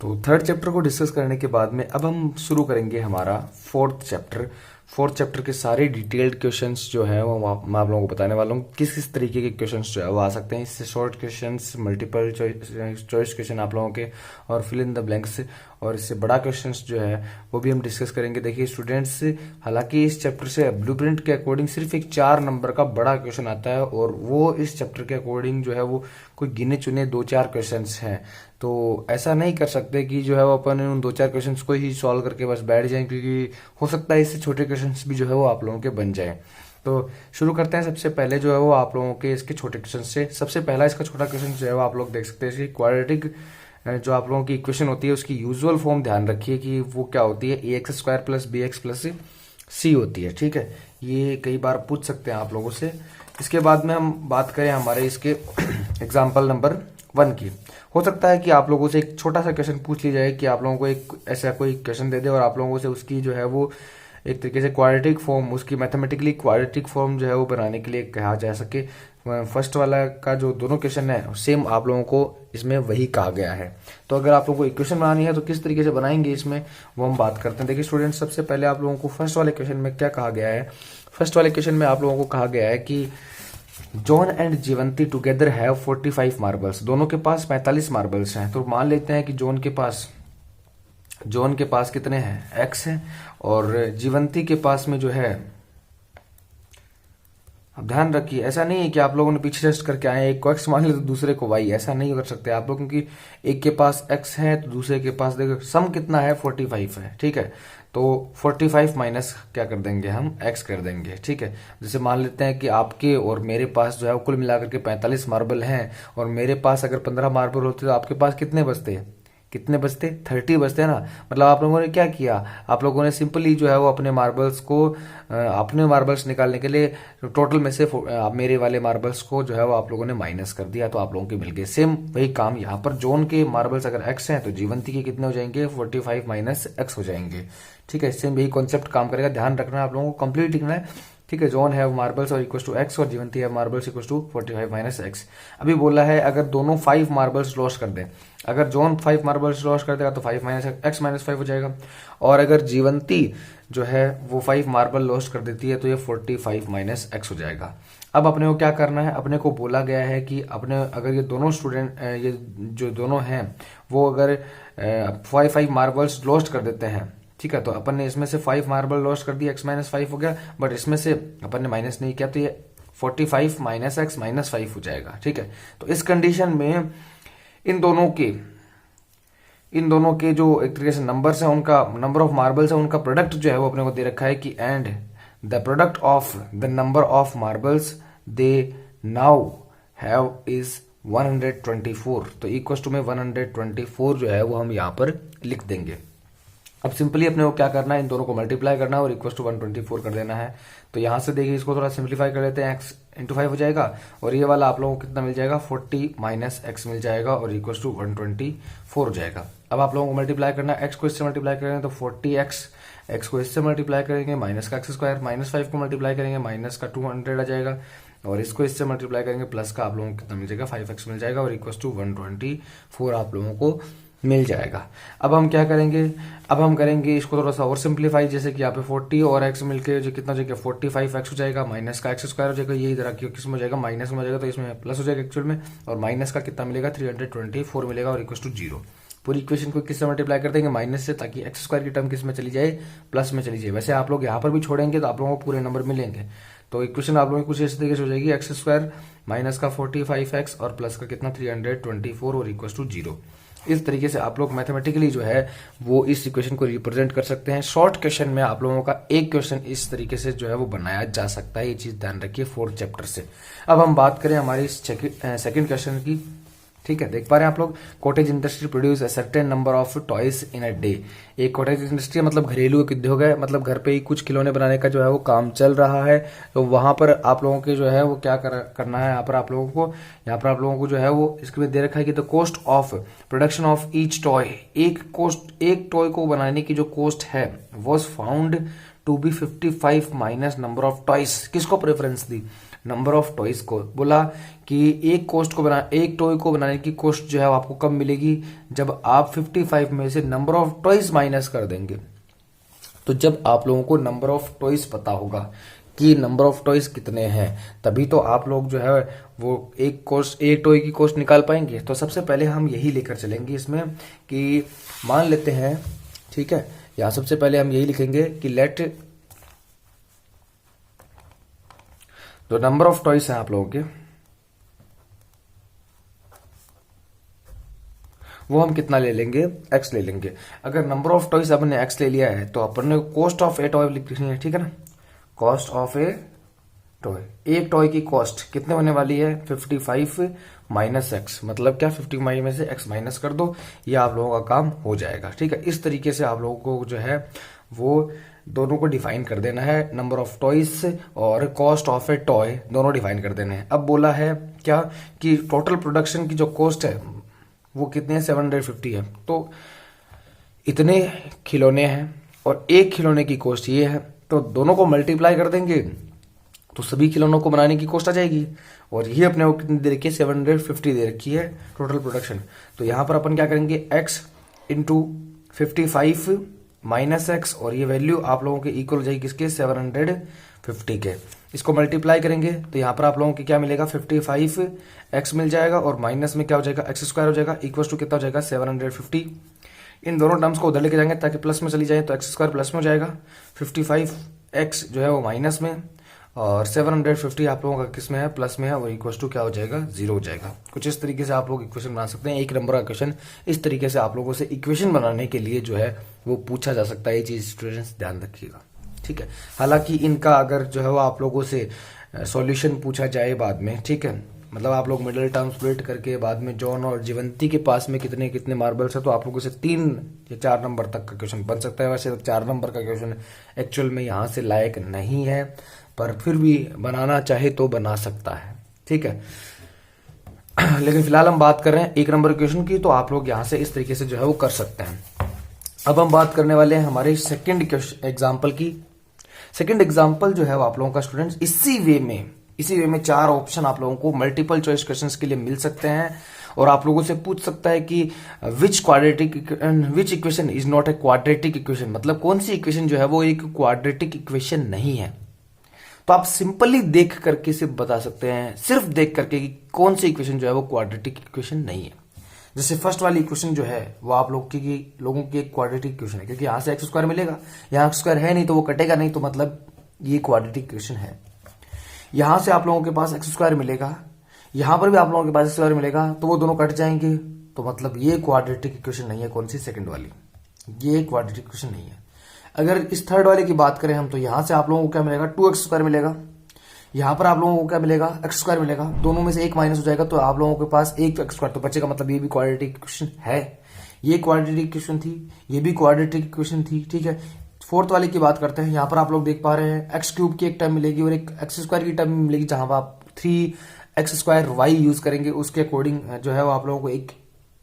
तो third chapter को discuss करने के बाद में अब हम शुरू करेंगे हमारा फोर्थ चैप्टर के सारे डिटेल्ड क्वेश्चंस जो है वो मैं आप लोगों को बताने वाला हूँ किस किस तरीके के क्वेश्चंस जो है वो आ सकते हैं। इससे short questions, multiple choice question आप लोगों के, और फिल इन द ब्लैंक्स, और इससे बड़ा क्वेश्चंस जो है वो भी हम डिस्कस करेंगे। देखिए स्टूडेंट्स, हालांकि इस चैप्टर से ब्लूप्रिंट के अकॉर्डिंग सिर्फ एक 4 नंबर का बड़ा क्वेश्चन आता है, और वो इस चैप्टर के अकॉर्डिंग जो है वो कोई गिने चुने 2-4 क्वेश्चंस हैं। तो ऐसा नहीं कर सकते कि जो है वो अपन उन 2-4 क्वेश्चंस को ही सॉल्व करके बस बैठ जाएं, क्योंकि हो सकता है इससे छोटे क्वेश्चंस भी जो है वो आप लोगों के बन जाएं। तो शुरू करते हैं। सबसे पहले जो है वो आप लोगों के इसके छोटे क्वेश्चन से। सबसे पहला इसका छोटा क्वेश्चन जो है वो आप लोग देख सकते हैं, इसकी क्वाड्रेटिक जो आप लोगों की इक्वेशन होती है उसकी यूजुअल फॉर्म ध्यान रखिए कि वो क्या होती है, ax² + bx + c होती है। ठीक है, ये कई बार पूछ सकते हैं आप लोगों से। इसके बाद में हम बात करें हमारे इसके एग्जाम्पल नंबर 1 की। हो सकता है कि आप लोगों से एक छोटा सा क्वेश्चन पूछ लिया जाए कि आप लोगों को एक ऐसा कोई क्वेश्चन दे दे और आप लोगों से उसकी जो है वो एक तरीके से क्वाड्रेटिक फॉर्म, उसकी मैथमेटिकली क्वाड्रेटिक फॉर्म जो है वो बनाने के लिए कहा जा सके। फर्स्ट वाला का जो दोनों क्वेश्चन है सेम आप लोगों को इसमें वही कहा गया है। तो अगर आप लोगों को इक्वेशन बनानी है तो किस तरीके से बनाएंगे इसमें वो हम बात करते हैं। देखिए स्टूडेंट्स, सबसे पहले आप लोगों को फर्स्ट वाले क्वेश्चन में क्या कहा गया है। फर्स्ट वाले क्वेश्चन में आप लोगों को कहा गया है कि John and Jeevanti together have 45 marbles. दोनों के पास 45 मार्बल्स हैं। तो मान लेते हैं कि जॉन के पास कितने हैं, x है, और जीवंती के पास में जो है, अब ध्यान रखिए ऐसा नहीं है कि आप लोगों ने पीछे टेस्ट करके आए एक को x मान ले तो दूसरे को y, ऐसा नहीं कर सकते आप लोग, क्योंकि एक के पास x है तो दूसरे के पास देखो सम कितना है, 45 है। ठीक है, तो 45 माइनस क्या कर देंगे हम, x कर देंगे। ठीक है, जैसे मान लेते हैं कि आपके और मेरे पास जो है कुल मिलाकर के 45 मार्बल हैं, और मेरे पास अगर 15 मार्बल होते तो आपके पास कितने बचते 30 बचते हैं ना। मतलब आप लोगों ने क्या किया, आप लोगों ने सिंपली जो है वो अपने मार्बल्स निकालने के लिए टोटल में से मेरे वाले मार्बल्स को जो है वो आप लोगों ने माइनस कर दिया, तो आप लोगों के मिल गए। सेम वही काम यहाँ पर, जोन के मार्बल्स अगर x हैं तो जीवंती के कितने हो जाएंगे, 45 माइनस x हो जाएंगे। ठीक है, सेम यही कॉन्सेप्ट काम करेगा, ध्यान रखना आप लोगों को, कंप्लीट लिखना है। ठीक है, जॉन हैव मार्बल्स और इक्वल टू x, और Jeevanti have marbles equal to 45 minus x। अभी बोला है अगर दोनों 5 मार्बल्स लॉस कर दें, अगर जॉन 5 मार्बल्स लॉस कर देगा तो 5 माइनस x माइनस 5 हो जाएगा, और अगर जीवंती जो है वो 5 मार्बल लॉस कर देती है तो ये 45 माइनस x हो जाएगा। अब अपने को क्या करना है, अपने को बोला गया है कि अपने अगर ये दोनों स्टूडेंट, ये जो दोनों हैं वो अगर 5 मार्बल्स लॉस्ट कर देते हैं, ठीक है, तो अपन ने इसमें से 5 मार्बल लॉस्ट कर दिया, x माइनस 5 हो गया, बट इसमें से अपन ने माइनस नहीं किया तो ये 45 माइनस x माइनस 5 हो जाएगा। ठीक है, तो इस कंडीशन में इन दोनों के जो एक तरीके से नंबर्स हैं, उनका नंबर ऑफ मार्बल्स है, उनका प्रोडक्ट जो है वो अपने को दे रखा है कि and the product of the number of marbles they now have is 124। तो इक्वल टू में 124 जो है वो हम यहाँ पर लिख देंगे। अब सिंपली अपने को क्या करना है, इन दोनों को मल्टीप्लाई करना है और इक्वल टू 124 कर देना है। तो यहां से देखिए इसको थोड़ा सिंप्लीफाई कर लेते हैं, x इंटू 5 हो जाएगा, और ये वाला आप लोगों को कितना मिल जाएगा, 40 माइनस x मिल जाएगा, और इक्वल टू 124 हो जाएगा। अब आप लोगों को मल्टीप्लाई करना है, x को इससे मल्टीप्लाई करेंगे तो 40x, x को इससे मल्टीप्लाई करेंगे माइनस का x², माइनस 5 को मल्टीप्लाई करेंगे माइनस का 200 आ जाएगा, और इसको इससे मल्टीप्लाई करेंगे प्लस का आप लोगों को कितना मिल जाएगा, 5x मिल जाएगा, और इक्वल टू 124 आप लोगों को मिल जाएगा। अब हम क्या करेंगे, अब हम करेंगे इसको थोड़ा सा और सिंप्लीफाई, जैसे कि यहाँ पे 40 और x मिलके जो कितना हो जाएगा, 45x हो जाएगा, माइनस का x² हो जाएगा, ये इधर आके किस में हो जाएगा, माइनस में हो जाएगा, तो इसमें प्लस हो जाएगा एक्चुअल में, और माइनस का कितना मिलेगा, 324 मिलेगा, और इक्वल टू 0। पूरी इक्वेशन को किससे मल्टीप्लाई कर देंगे, माइनस से, ताकि x² की टर्म किस में चली जाए, प्लस में चली जाए। वैसे आप लोग यहाँ पर भी छोड़ेंगे तो आप लोगों को पूरे नंबर मिलेंगे। तो इक्वेशन आप लोगों की कुछ इस तरीके से हो जाएगी, x² माइनस का 45x और प्लस का कितना 324 और इक्वल टू 0। इस तरीके से आप लोग मैथमेटिकली जो है वो इस इक्वेशन को रिप्रेजेंट कर सकते हैं। शॉर्ट क्वेश्चन में आप लोगों का एक क्वेश्चन इस तरीके से जो है वो बनाया जा सकता है, ये चीज ध्यान रखिए 4th चैप्टर से। अब हम बात करें हमारी सेकंड क्वेश्चन की। ठीक है, देख पा रहे हैं आप लोग, cottage industry produce a certain number of toys in a day. एक कॉटेज इंडस्ट्री मतलब घरेलू उद्योग है, मतलब घर पे ही कुछ खिलौने बनाने का जो है वो काम चल रहा है। तो वहां पर आप लोगों के जो है वो क्या करना है, यहाँ पर आप लोगों को जो है वो इसके में दे रखा है कि the cost of production of each toy, एक टॉय को बनाने की जो कॉस्ट है was found to be 55 minus number of toys. किसको प्रेफरेंस दी, नंबर ऑफ टॉयज को, बोला कि एक टॉय को बनाने की कॉस्ट जो है वो आपको कब मिलेगी, जब आप 55 में से नंबर ऑफ टॉयज माइनस कर देंगे। तो जब आप लोगों को नंबर ऑफ टॉयज पता होगा कि नंबर ऑफ टॉयज कितने हैं, तभी तो आप लोग जो है वो एक टॉय की कॉस्ट निकाल पाएंगे। तो सबसे पहले हम यही लेकर चलेंगे इसमें कि मान लेते हैं, ठीक है, यहां सबसे पहले हम यही लिखेंगे कि लेट जो नंबर ऑफ टॉयज हैं आप लोगों के, वो हम कितना ले लेंगे, x ले लेंगे। अगर नंबर ऑफ टॉयज अपन ने x ले लिया है तो अपन ने कॉस्ट ऑफ ए टॉय लिखनी है, ठीक है ना। कॉस्ट ऑफ ए टॉय, एक टॉय की कॉस्ट कितने होने वाली है, 55 माइनस एक्स, मतलब क्या 55 में से x माइनस कर दो, ये आप लोगों का काम हो जाएगा, ठीक है। इस तरीके से आप लोगों को जो है वो दोनों को डिफाइन कर देना है, नंबर ऑफ टॉयज और कॉस्ट ऑफ ए टॉय दोनों डिफाइन कर देने हैं। अब बोला है क्या कि टोटल प्रोडक्शन की जो कॉस्ट है वो कितने है, 750 है। तो इतने खिलौने हैं और एक खिलौने की कॉस्ट ये है, तो दोनों को मल्टीप्लाई कर देंगे तो सभी खिलौनों को बनाने की कॉस्ट आ जाएगी। और ये अपने को कितनी दे रखी है, 750 दे रखी है टोटल प्रोडक्शन। तो यहां पर अपन क्या करेंगे, x इंटू 55 माइनस एक्स, और ये वैल्यू आप लोगों के इक्वल हो जाएगी किसके, 750 के। इसको मल्टीप्लाई करेंगे तो यहाँ पर आप लोगों को क्या मिलेगा, 55x मिल जाएगा और माइनस में क्या हो जाएगा, एक्स स्क्वायर हो जाएगा, इक्वल टू कितना हो जाएगा, 750। इन दोनों टर्म्स को उधर लेके जाएंगे ताकि प्लस में चली जाए, तो एक्स स्क्वायर प्लस में हो जाएगा, 55x जो है वो माइनस में, और 750 आप लोगों का किस में है, प्लस में है, और इक्वल टू क्या हो जाएगा, 0 हो जाएगा। कुछ इस तरीके से आप लोग इक्वेशन बना सकते हैं। एक नंबर का क्वेश्चन इस तरीके से आप लोगों से इक्वेशन बनाने के लिए जो है वो पूछा जा सकता है। ये चीज स्टूडेंट्स ध्यान रखिएगा, ठीक है। हालांकि इनका अगर जो है वो आप लोगों से सॉल्यूशन पूछा जाए बाद में, ठीक है, मतलब आप लोग मिडिल टर्म स्प्लिट करके बाद में जॉन और जीवंती के पास में कितने कितने मार्बल्स है, तो आप लोगों से 3 या 4 नंबर तक का क्वेश्चन बन सकता है। वैसे 4 नंबर का क्वेश्चन एक्चुअल में यहां से लायक नहीं है, पर फिर भी बनाना चाहे तो बना सकता है, ठीक है। लेकिन फिलहाल हम बात कर रहे हैं 1 नंबर क्वेश्चन की, तो आप लोग यहां से इस तरीके से जो है वो कर सकते हैं। अब हम बात करने वाले हैं हमारे सेकंड एग्जाम्पल की। सेकंड एग्जाम्पल जो है वो आप लोगों का स्टूडेंट्स इसी वे में 4 ऑप्शन आप लोगों को मल्टीपल चॉइस क्वेश्चंस के लिए मिल सकते हैं, और आप लोगों से पूछ सकता है कि विच equation is not a quadratic equation, मतलब कौन सी इक्वेशन जो है वो एक क्वाड्रेटिक इक्वेशन नहीं है। तो आप सिंपली देख करके सिर्फ बता सकते हैं, सिर्फ देख करके कि कौन सी इक्वेशन जो है वो क्वाड्रेटिक इक्वेशन नहीं है। जैसे फर्स्ट वाली इक्वेशन जो है वो आप लोगों की एक क्वाड्रेटिक इक्वेशन है, क्योंकि यहां से एक्स स्क्वायर मिलेगा, यहां एक्स स्क्वायर है नहीं तो वो कटेगा नहीं, तो मतलब ये क्वाड्रेटिक इक्वेशन है। यहां से आप लोगों के पास एक्स स्क्वायर मिलेगा, यहां पर भी आप लोगों के पास एक्स स्क्वायर मिलेगा, तो वो दोनों कट जाएंगे, तो मतलब ये क्वाड्रेटिक इक्वेशन नहीं है। कौन सी, सेकंड वाली, ये क्वाड्रेटिक इक्वेशन नहीं है। अगर इस थर्ड वाले की बात करें हम, तो यहां से आप लोगों को क्या मिलेगा, 2x स्क्वायर मिलेगा, यहां पर आप लोगों को क्या मिलेगा, एक्स स्क्वायर मिलेगा, दोनों में से एक माइनस हो जाएगा, तो आप लोगों के पास एक एक्स स्क्वायर तो बचेगा, मतलब ये भी क्वाड्रेटिक इक्वेशन है। ये क्वाड्रेटिक इक्वेशन थी, ये भी क्वाड्रेटिक इक्वेशन थी, ठीक है। फोर्थ वाले की बात करते हैं, यहां पर आप लोग देख पा रहे हैं एक्स क्यूब की एक टर्म मिलेगी और एक एक्स स्क्वायर की टर्म मिलेगी, जहां पर आप 3x स्क्वायर वाई यूज करेंगे, उसके अकॉर्डिंग जो है वो आप लोगों को एक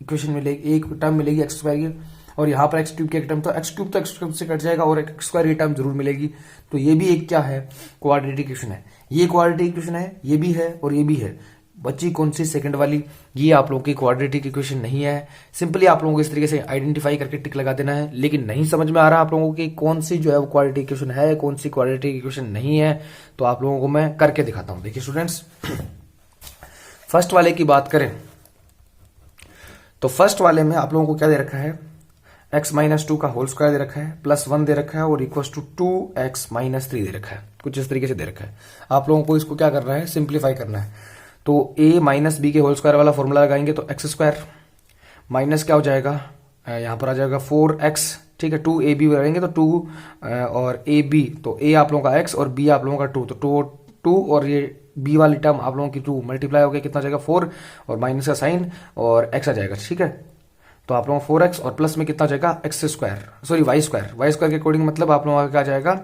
इक्वेशन मिलेगी, एक टर्म मिलेगी एक्स स्क्वायर की, और यहाँ पर एक्स क्यूब की एक टर्म, तो एक्स क्यूब से कट जाएगा और एक्स स्क्वायर की टर्म जरूर मिलेगी, तो ये भी एक क्या है, क्वाड्रेटिक इक्वेशन है। ये क्वाड्रेटिक इक्वेशन है, ये भी है और ये भी है। बच्ची कौन सी, सेकंड वाली, ये आप लोगों की क्वाड्रेटिक इक्वेशन नहीं है। सिंपली आप लोगों को इस तरीके से आइडेंटिफाई करके टिक लगा देना है। लेकिन नहीं समझ में आ रहा आप लोगों की कौन सी जो है वो क्वाड्रेटिक इक्वेशन है, कौन सी क्वाड्रेटिक इक्वेशन नहीं है, तो आप लोगों को मैं करके दिखाता हूं। देखिए स्टूडेंट्स, फर्स्ट वाले की बात करें तो फर्स्ट वाले में आप लोगों को क्या दे रखा है, x माइनस 2 का होल स्क्वायर दे रखा है, प्लस 1 दे रखा है, और इक्वल टू 2x माइनस 3 दे रखा है। कुछ इस तरीके से दे रखा है। आप लोगों को इसको क्या करना है, सिंप्लीफाई करना है। तो a माइनस बी के होल स्क्वायर वाला फॉर्मूला लगाएंगे तो एक्स स्क्वायर माइनस क्या हो जाएगा, यहां पर आ जाएगा 4x, ठीक है। 2ab लगाएंगे तो 2 और ab, तो a आप लोगों का x और b आप लोगों का 2, तो 2 और ये b वाली टर्म आप लोगों की 2 मल्टीप्लाई हो गया, कितना जाएगा 4, और माइनस का साइन और x आ जाएगा, ठीक है। तो आप लोगों को 4x और प्लस में कितना जाएगा, X square, sorry Y square के अकॉर्डिंग, मतलब आप लोगों का क्या जाएगा,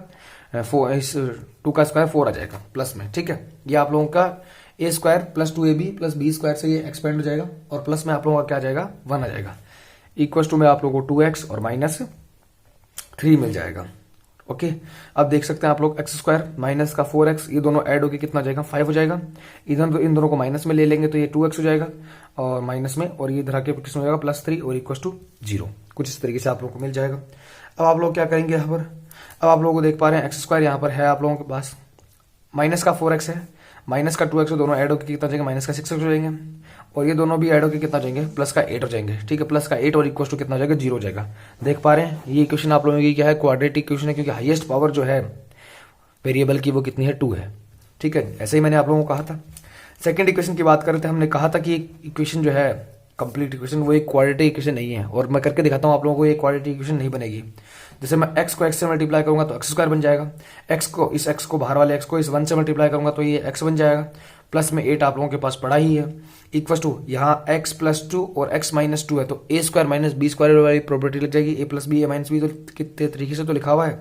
2 का स्क्वायर 4 आ जाएगा प्लस में, ठीक है। ये आप लोगों का a square plus 2ab plus b square से ये एक्सपेंड हो जाएगा, और प्लस में आप लोगों का क्या जाएगा, 1 आ जाएगा। इक्वल टू में आप लोगों को 2x और माइनस 3 मिल जाएगा, ओके, अब देख सकते हैं आप लोग एक्स स्क्वायर माइनस का 4x, ये दोनों ऐड होकर कितना हो जाएगा 5 हो जाएगा। इधर तो इन दोनों को माइनस में ले लेंगे तो ये 2x हो जाएगा और माइनस में, और ये इधर आके कितना हो जाएगा +3 और इक्वल टू 0। कुछ इस तरीके से आप लोग को मिल जाएगा। अब आप लोग क्या करेंगे यहाँ पर, अब आप लोगों को देख पा रहे हैं एक्स स्क्वायर यहाँ पर है आप लोगों के पास, माइनस का 4x है, माइनस का 2x, दोनों ऐड होकर कितना जाएंगे माइनस का 6x हो जाएंगे, और ये दोनों भी ऐड होकर कितना जाएंगे प्लस का 8 हो जाएंगे। ठीक है, प्लस का 8 और इक्वल टू कितना हो जाएगा 0 हो जाएगा। देख पा रहे हैं ये इक्वेशन आप लोगों की क्या है, क्वाड्रेटिक इक्वेशन है, क्योंकि हाईएस्ट पावर जो है वेरिएबल की वो कितनी है 2 है। ठीक है, ऐसे ही मैंने आप लोगों को कहा था। सेकंड इक्वेशन की बात करते हैं, हमने कहा था कि इक्वेशन जो है कंप्लीट इक्वेशन वो एक क्वाड्रेटिक इक्वेशन नहीं है, और मैं करके दिखाता हूँ आप लोगों को ये क्वाड्रेटिक इक्वेशन नहीं बनेगी। जैसे मैं x को x से मल्टीप्लाई करूंगा तो एक्स स्क्वायर बन जाएगा, x को बाहर वाले x को इस 1 से मल्टीप्लाई करूंगा तो ये x बन जाएगा, प्लस में 8 आप लोगों के पास पड़ा ही है, इक्वल टू यहाँ x + 2 और x - 2 है तो a² - b² वाली प्रॉपर्टी लग जाएगी, a + b a - b तो कितने तरीके से तो लिखा हुआ है,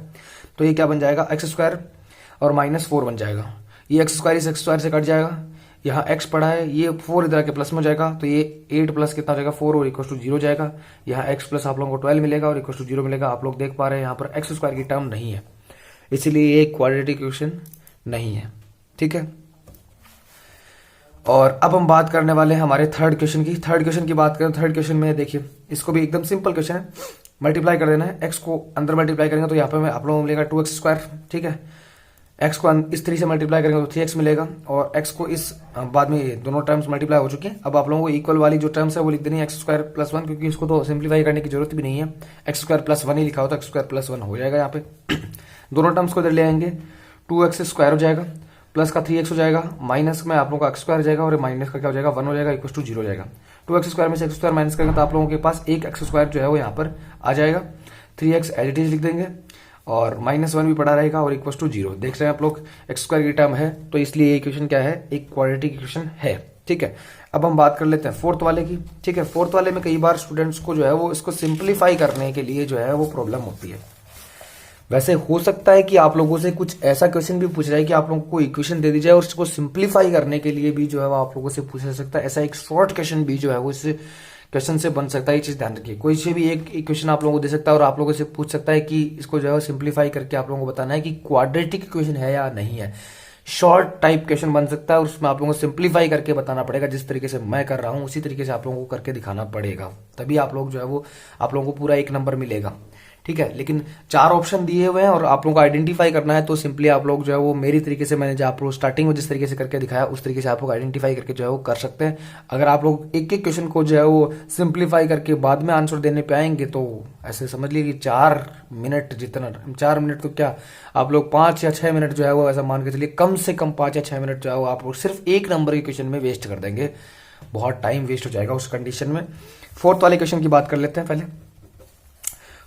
तो ये क्या बन जाएगा x² और -4 बन जाएगा। ये x² इस x² से कट जाएगा, यहाँ x पड़ा है, ये 4 इधर के प्लस में हो जाएगा तो ये 8 प्लस कितना हो जाएगा 4 और इक्वल टू 0 हो जाएगा। यहाँ x प्लस आप लोगों को 12 मिलेगा और इक्वल टू 0 मिलेगा। आप लोग देख पा रहे हैं यहाँ पर x² की टर्म नहीं है, इसीलिए ये क्वाड्रेटिक इक्वेशन नहीं है। ठीक है, और अब हम बात करने वाले हैं हमारे थर्ड क्वेश्चन की। थर्ड क्वेश्चन की बात करें, थर्ड क्वेश्चन में देखिए इसको भी एकदम सिंपल क्वेश्चन है, मल्टीप्लाई कर देना है, x को अंदर मल्टीप्लाई करेंगे तो यहाँ पे आप लोगों को मिलेगा 2x²। ठीक है, x को इस 3 से मल्टीप्लाई करेंगे तो 3x मिलेगा, और x को इस बाद में दोनों टर्म्स मल्टीप्लाई हो चुके हैं। अब आप लोगों को इक्वल वाली जो टर्म्स है वो लिख देनी है x² + 1, क्योंकि इसको तो सिंप्लीफाई करने की जरूरत भी नहीं है, x² + 1 ही लिखा हो तो x² + 1 हो जाएगा। यहाँ पे दोनों टर्म्स को इधर ले आएंगे, 2x² हो जाएगा, प्लस का 3x हो जाएगा, माइनस में आप लोगों का x² हो जाएगा और माइनस का क्या हो जाएगा 1 हो जाएगा, इक्वल टू 0 हो जाएगा। 2x² में से x² माइनस करेंगे तो आप लोगों के पास एक x² जो है वो यहाँ पर आ जाएगा, 3x एज इट इज लिख देंगे और -1 भी पड़ा रहेगा और इक्वल टू 0। देख रहे हैं आप लोग x² की टर्म है तो इसलिए ये इक्वेशन क्या है, एक क्वाड्रेटिक इक्वेशन है। ठीक है, अब हम बात कर लेते हैं फोर्थ वाले की। ठीक है, फोर्थ वाले में कई बार स्टूडेंट्स को जो है वो इसको सिंप्लीफाई करने के लिए जो है वो प्रॉब्लम होती है। वैसे हो सकता है कि आप लोगों से कुछ ऐसा क्वेश्चन भी पूछ रहा है कि आप लोगों को इक्वेशन दे दी जाए और उसको सिंप्लीफाई करने के लिए भी जो है वो आप लोगों से पूछा जा सकता है। ऐसा एक शॉर्ट क्वेश्चन भी जो है वो इससे क्वेश्चन से बन सकता है, ये चीज ध्यान रखिए। कोई से भी एक इक्वेशन आप लोगों को दे सकता है और आप लोगों से पूछ सकता है कि इसको जो है सिंप्लीफाई करके आप लोगों को बताना है कि क्वाड्रेटिक इक्वेशन है या नहीं है। शॉर्ट टाइप क्वेश्चन बन सकता है और उसमें आप लोगों को सिंप्लीफाई करके बताना पड़ेगा। जिस तरीके से मैं कर रहा हूं उसी तरीके से आप लोगों को करके दिखाना पड़ेगा, तभी आप लोग जो है वो आप लोगों को पूरा 1 नंबर मिलेगा। ठीक है, लेकिन 4 ऑप्शन दिए हुए हैं और आप लोगों को आइडेंटिफाई करना है, तो सिंपली आप लोग जो है वो मेरी तरीके से मैंने जो आप लोग स्टार्टिंग में जिस तरीके से करके दिखाया उस तरीके से आप लोग आइडेंटिफाई करके जो है वो कर सकते हैं। अगर आप लोग एक एक क्वेश्चन को जो है वो सिंप्लीफाई करके बाद में आंसर देने पे आएंगे तो ऐसे समझ लीजिए कि 4 मिनट जितना, 4 मिनट तो क्या आप लोग 5 या 6 मिनट जो है वो ऐसा मान के चलिए, कम से कम 5 या 6 मिनट जो है वो आप लोग सिर्फ 1 नंबर के क्वेश्चन में वेस्ट कर देंगे। बहुत टाइम वेस्ट हो जाएगा उस कंडीशन में। फोर्थ वाले क्वेश्चन की बात कर लेते हैं पहले।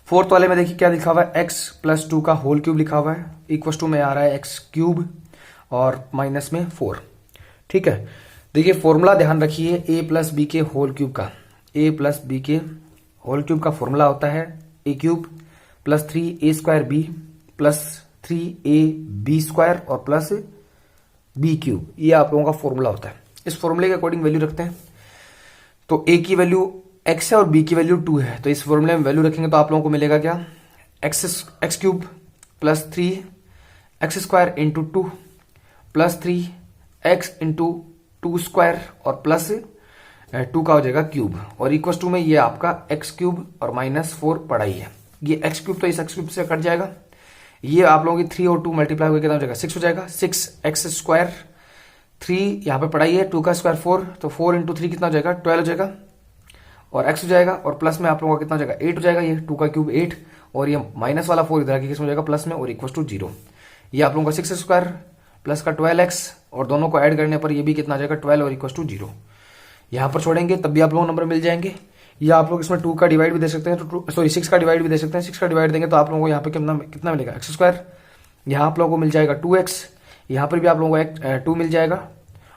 फोर्थ वाले में देखिए क्या लिखा हुआ है, x + 2 का होल क्यूब लिखा हुआ है, इक्वल टू में आ रहा है x³ और माइनस में 4। ठीक है, देखिए फॉर्मूला ध्यान रखिए a + b के होल क्यूब का, a + b के होल क्यूब का फॉर्मूला होता है a³ + 3a² + 3ab² और प्लस b³। ये आप लोगों का फॉर्मूला होता है। इस फॉर्मूले के अकॉर्डिंग वैल्यू रखते हैं, तो a की वैल्यू x है और b की वैल्यू 2 है, तो इस फॉर्मूले में वैल्यू रखेंगे तो आप लोगों को मिलेगा क्या, x³ + 3x² × 2 + 3x × 2² और प्लस 2 का हो जाएगा क्यूब और इक्वल टू में ये आपका x³ और -4 पड़ा ही है। ये x³ तो इस x³ से कट जाएगा, ये आप लोगों की 3 और 2 मल्टीप्लाई होकर कितना हो जाएगा 6 हो जाएगा, 6x², 3 यहाँ पे पड़ा ही है, 2 का स्क्वायर 4, तो 4 × 3 कितना हो जाएगा 12 हो जाएगा और x हो जाएगा और प्लस में आप लोगों का कितना हो जाएगा 8 हो जाएगा, ये 2 का क्यूब 8 और ये माइनस वाला 4 इधर आके किसमें हो जाएगा प्लस में और इक्वल टू 0। ये आप लोगों का 6² प्लस का 12x और दोनों को ऐड करने पर ये भी कितना आ जाएगा 12 और इक्वल टू 0। यहाँ पर छोड़ेंगे तब भी आप लोगों को नंबर मिल जाएंगे, या आप लोग इसमें 2 का डिवाइड भी दे सकते हैं, तो 6 का डिवाइड भी दे सकते हैं। 6 का डिवाइड देंगे तो आप लोगों को यहाँ पे कितना मिलेगा x², यहाँ आप लोगों को मिल जाएगा 2x, यहाँ पर भी आप लोगों को 2 मिल जाएगा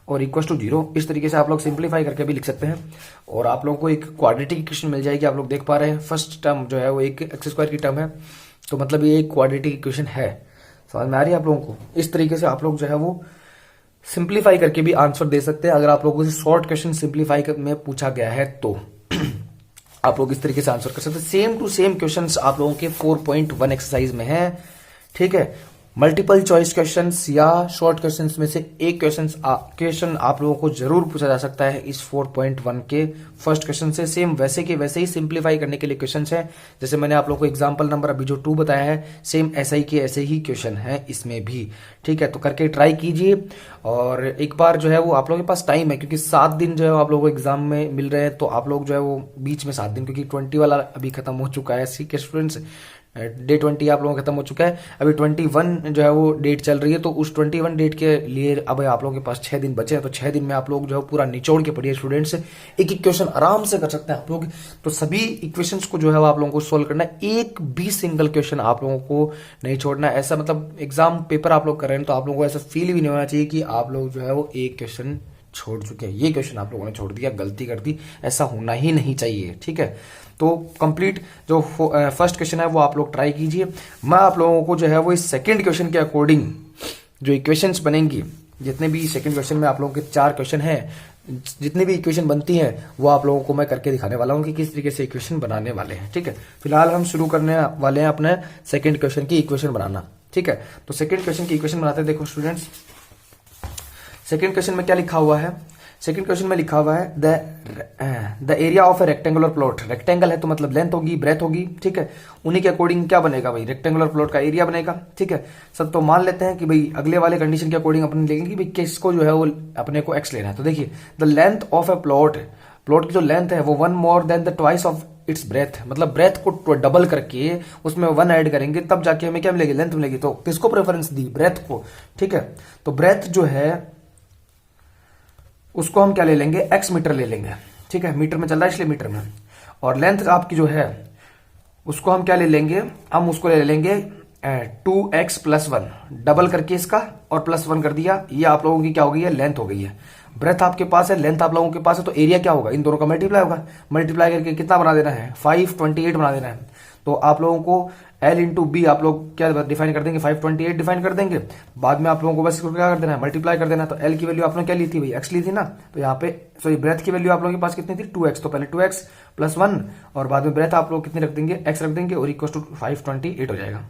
और इक्वल टू 0। इस तरीके से आप लोग सिंप्लीफाई करके भी लिख सकते हैं और आप लोगों को एक क्वाड्रेटिक इक्वेशन मिल जाएगी। आप लोग देख पा रहे हैं फर्स्ट टर्म जो है वो एक x² की टर्म है, तो मतलब ये एक क्वाड्रेटिक इक्वेशन है। समझ में आ रही है आप लोगों को? इस तरीके से आप लोग जो है वो सिंप्लीफाई करके भी आंसर दे सकते हैं। अगर आप लोगों से शॉर्ट क्वेश्चन सिंप्लीफाई में पूछा गया है तो आप लोग इस तरीके से आंसर कर सकते हैं। सेम टू सेम क्वेश्चंस आप लोगों के 4.1 एक्सरसाइज में है। ठीक है। मल्टीपल चॉइस क्वेश्चंस या शॉर्ट क्वेश्चंस में से एक क्वेश्चन आप लोगों को जरूर पूछा जा सकता है इस 4.1 के फर्स्ट क्वेश्चन से। सेम वैसे के वैसे ही सिंप्लीफाई करने के लिए क्वेश्चंस है, जैसे मैंने आप लोगों को एग्जांपल नंबर अभी जो 2 बताया है, सेम ऐसा ही के ऐसे ही क्वेश्चन है इसमें भी। ठीक है, तो करके ट्राई कीजिए। और एक बार जो है वो आप लोगों के पास टाइम है, क्योंकि 7 दिन जो है आप लोगों को एग्जाम में मिल रहे हैं, तो आप लोग जो है वो बीच में 7 दिन, क्योंकि 20 वाला अभी खत्म हो चुका है सी के स्टूडेंट्स, डे 20 आप लोगों का खत्म हो चुका है, अभी 21 जो है वो डेट चल रही है। तो उस 21 डेट के लिए अब आप लोगों के पास 6 दिन बचे हैं, तो 6 दिन में आप लोग जो है पूरा निचोड़ के पढ़िए स्टूडेंट्स। एक एक क्वेश्चन आराम से कर सकते हैं आप लोग। तो सभी इक्वेशंस को जो है वो आप लोगों को सोल्व करना है, एक भी सिंगल क्वेश्चन आप लोगों को नहीं छोड़ना है। ऐसा मतलब एग्जाम पेपर आप लोग कर रहे हैं तो आप लोगों को ऐसा फील भी नहीं होना चाहिए कि आप लोग जो है वो एक क्वेश्चन छोड़ चुके हैं, ये क्वेश्चन आप लोगों ने छोड़ दिया, गलती कर दी, ऐसा होना ही नहीं चाहिए। ठीक है, तो कंप्लीट जो फर्स्ट क्वेश्चन है वो आप लोग ट्राई कीजिए। मैं आप लोगों को जो है वो इस सेकंड क्वेश्चन के अकॉर्डिंग जो इक्वेशंस बनेंगी, जितने भी सेकंड क्वेश्चन में आप लोगों के 4 क्वेश्चन हैं, जितनी भी इक्वेशन बनती है वो आप लोगों को मैं करके दिखाने वाला हूं कि किस तरीके से इक्वेशन बनाने वाले हैं। ठीक है, फिलहाल हम शुरू करने वाले हैं अपने सेकंड क्वेश्चन की इक्वेशन बनाना। ठीक है, तो सेकंड क्वेश्चन की इक्वेशन बनाते हैं। देखो स्टूडेंट्स, सेकंड क्वेश्चन में क्या लिखा हुआ है? सेकंड क्वेश्चन में लिखा हुआ है the area of A rectangular plot. Rectangle है तो मतलब लेंथ होगी, ब्रेथ होगी। ठीक है, उन्हीं के अकॉर्डिंग क्या बनेगा भाई? रेक्टेंगुलर प्लॉट का एरिया बनेगा। ठीक है सब, तो मान लेते हैं कि भाई अगले वाले कंडीशन के अकॉर्डिंग अपने लेंगे कि भाई किसको जो है वो अपने को एक्स लेना है। तो देखिए, the length of A plot, plot की जो लेंथ है वो 1 more than the twice of its breath, मतलब ब्रेथ को डबल करके उसमें 1 ऐड करेंगे तब जाके हमें क्या मिलेगी? लेंथ मिलेगी। तो किसको प्रेफरेंस दी? ब्रेथ को। ठीक है, तो ब्रेथ जो है उसको हम क्या ले लेंगे? एक्स मीटर ले लेंगे। ठीक है, मीटर में चल रहा है इसलिए मीटर में। और लेंथ आपकी जो है उसको हम क्या ले लेंगे? हम उसको ले लेंगे 2x + 1, डबल करके इसका और +1 कर दिया। ये आप लोगों की क्या हो गई है? लेंथ हो गई है। ब्रेथ आपके पास है, लेंथ आप लोगों के पास है, तो एरिया क्या होगा? इन दोनों का मल्टीप्लाई होगा। मल्टीप्लाई करके कितना बना देना है? 528 बना देना है। तो आप लोगों को L × B आप लोग क्या डिफाइन कर देंगे? 528 डिफाइन कर देंगे। बाद में आप लोगों को बस इसको क्या कर देना है? मल्टीप्लाई कर देना है। तो L की वैल्यू आपने क्या ली थी भाई? x ली थी ना। तो यहाँ पे सॉरी, ब्रेथ की वैल्यू आप लोगों के पास कितनी थी? 2x। तो पहले 2x + 1 और बाद में ब्रेथ आप लोग कितनी रख देंगे? x रख देंगे और इक्वल टू 528 हो जाएगा।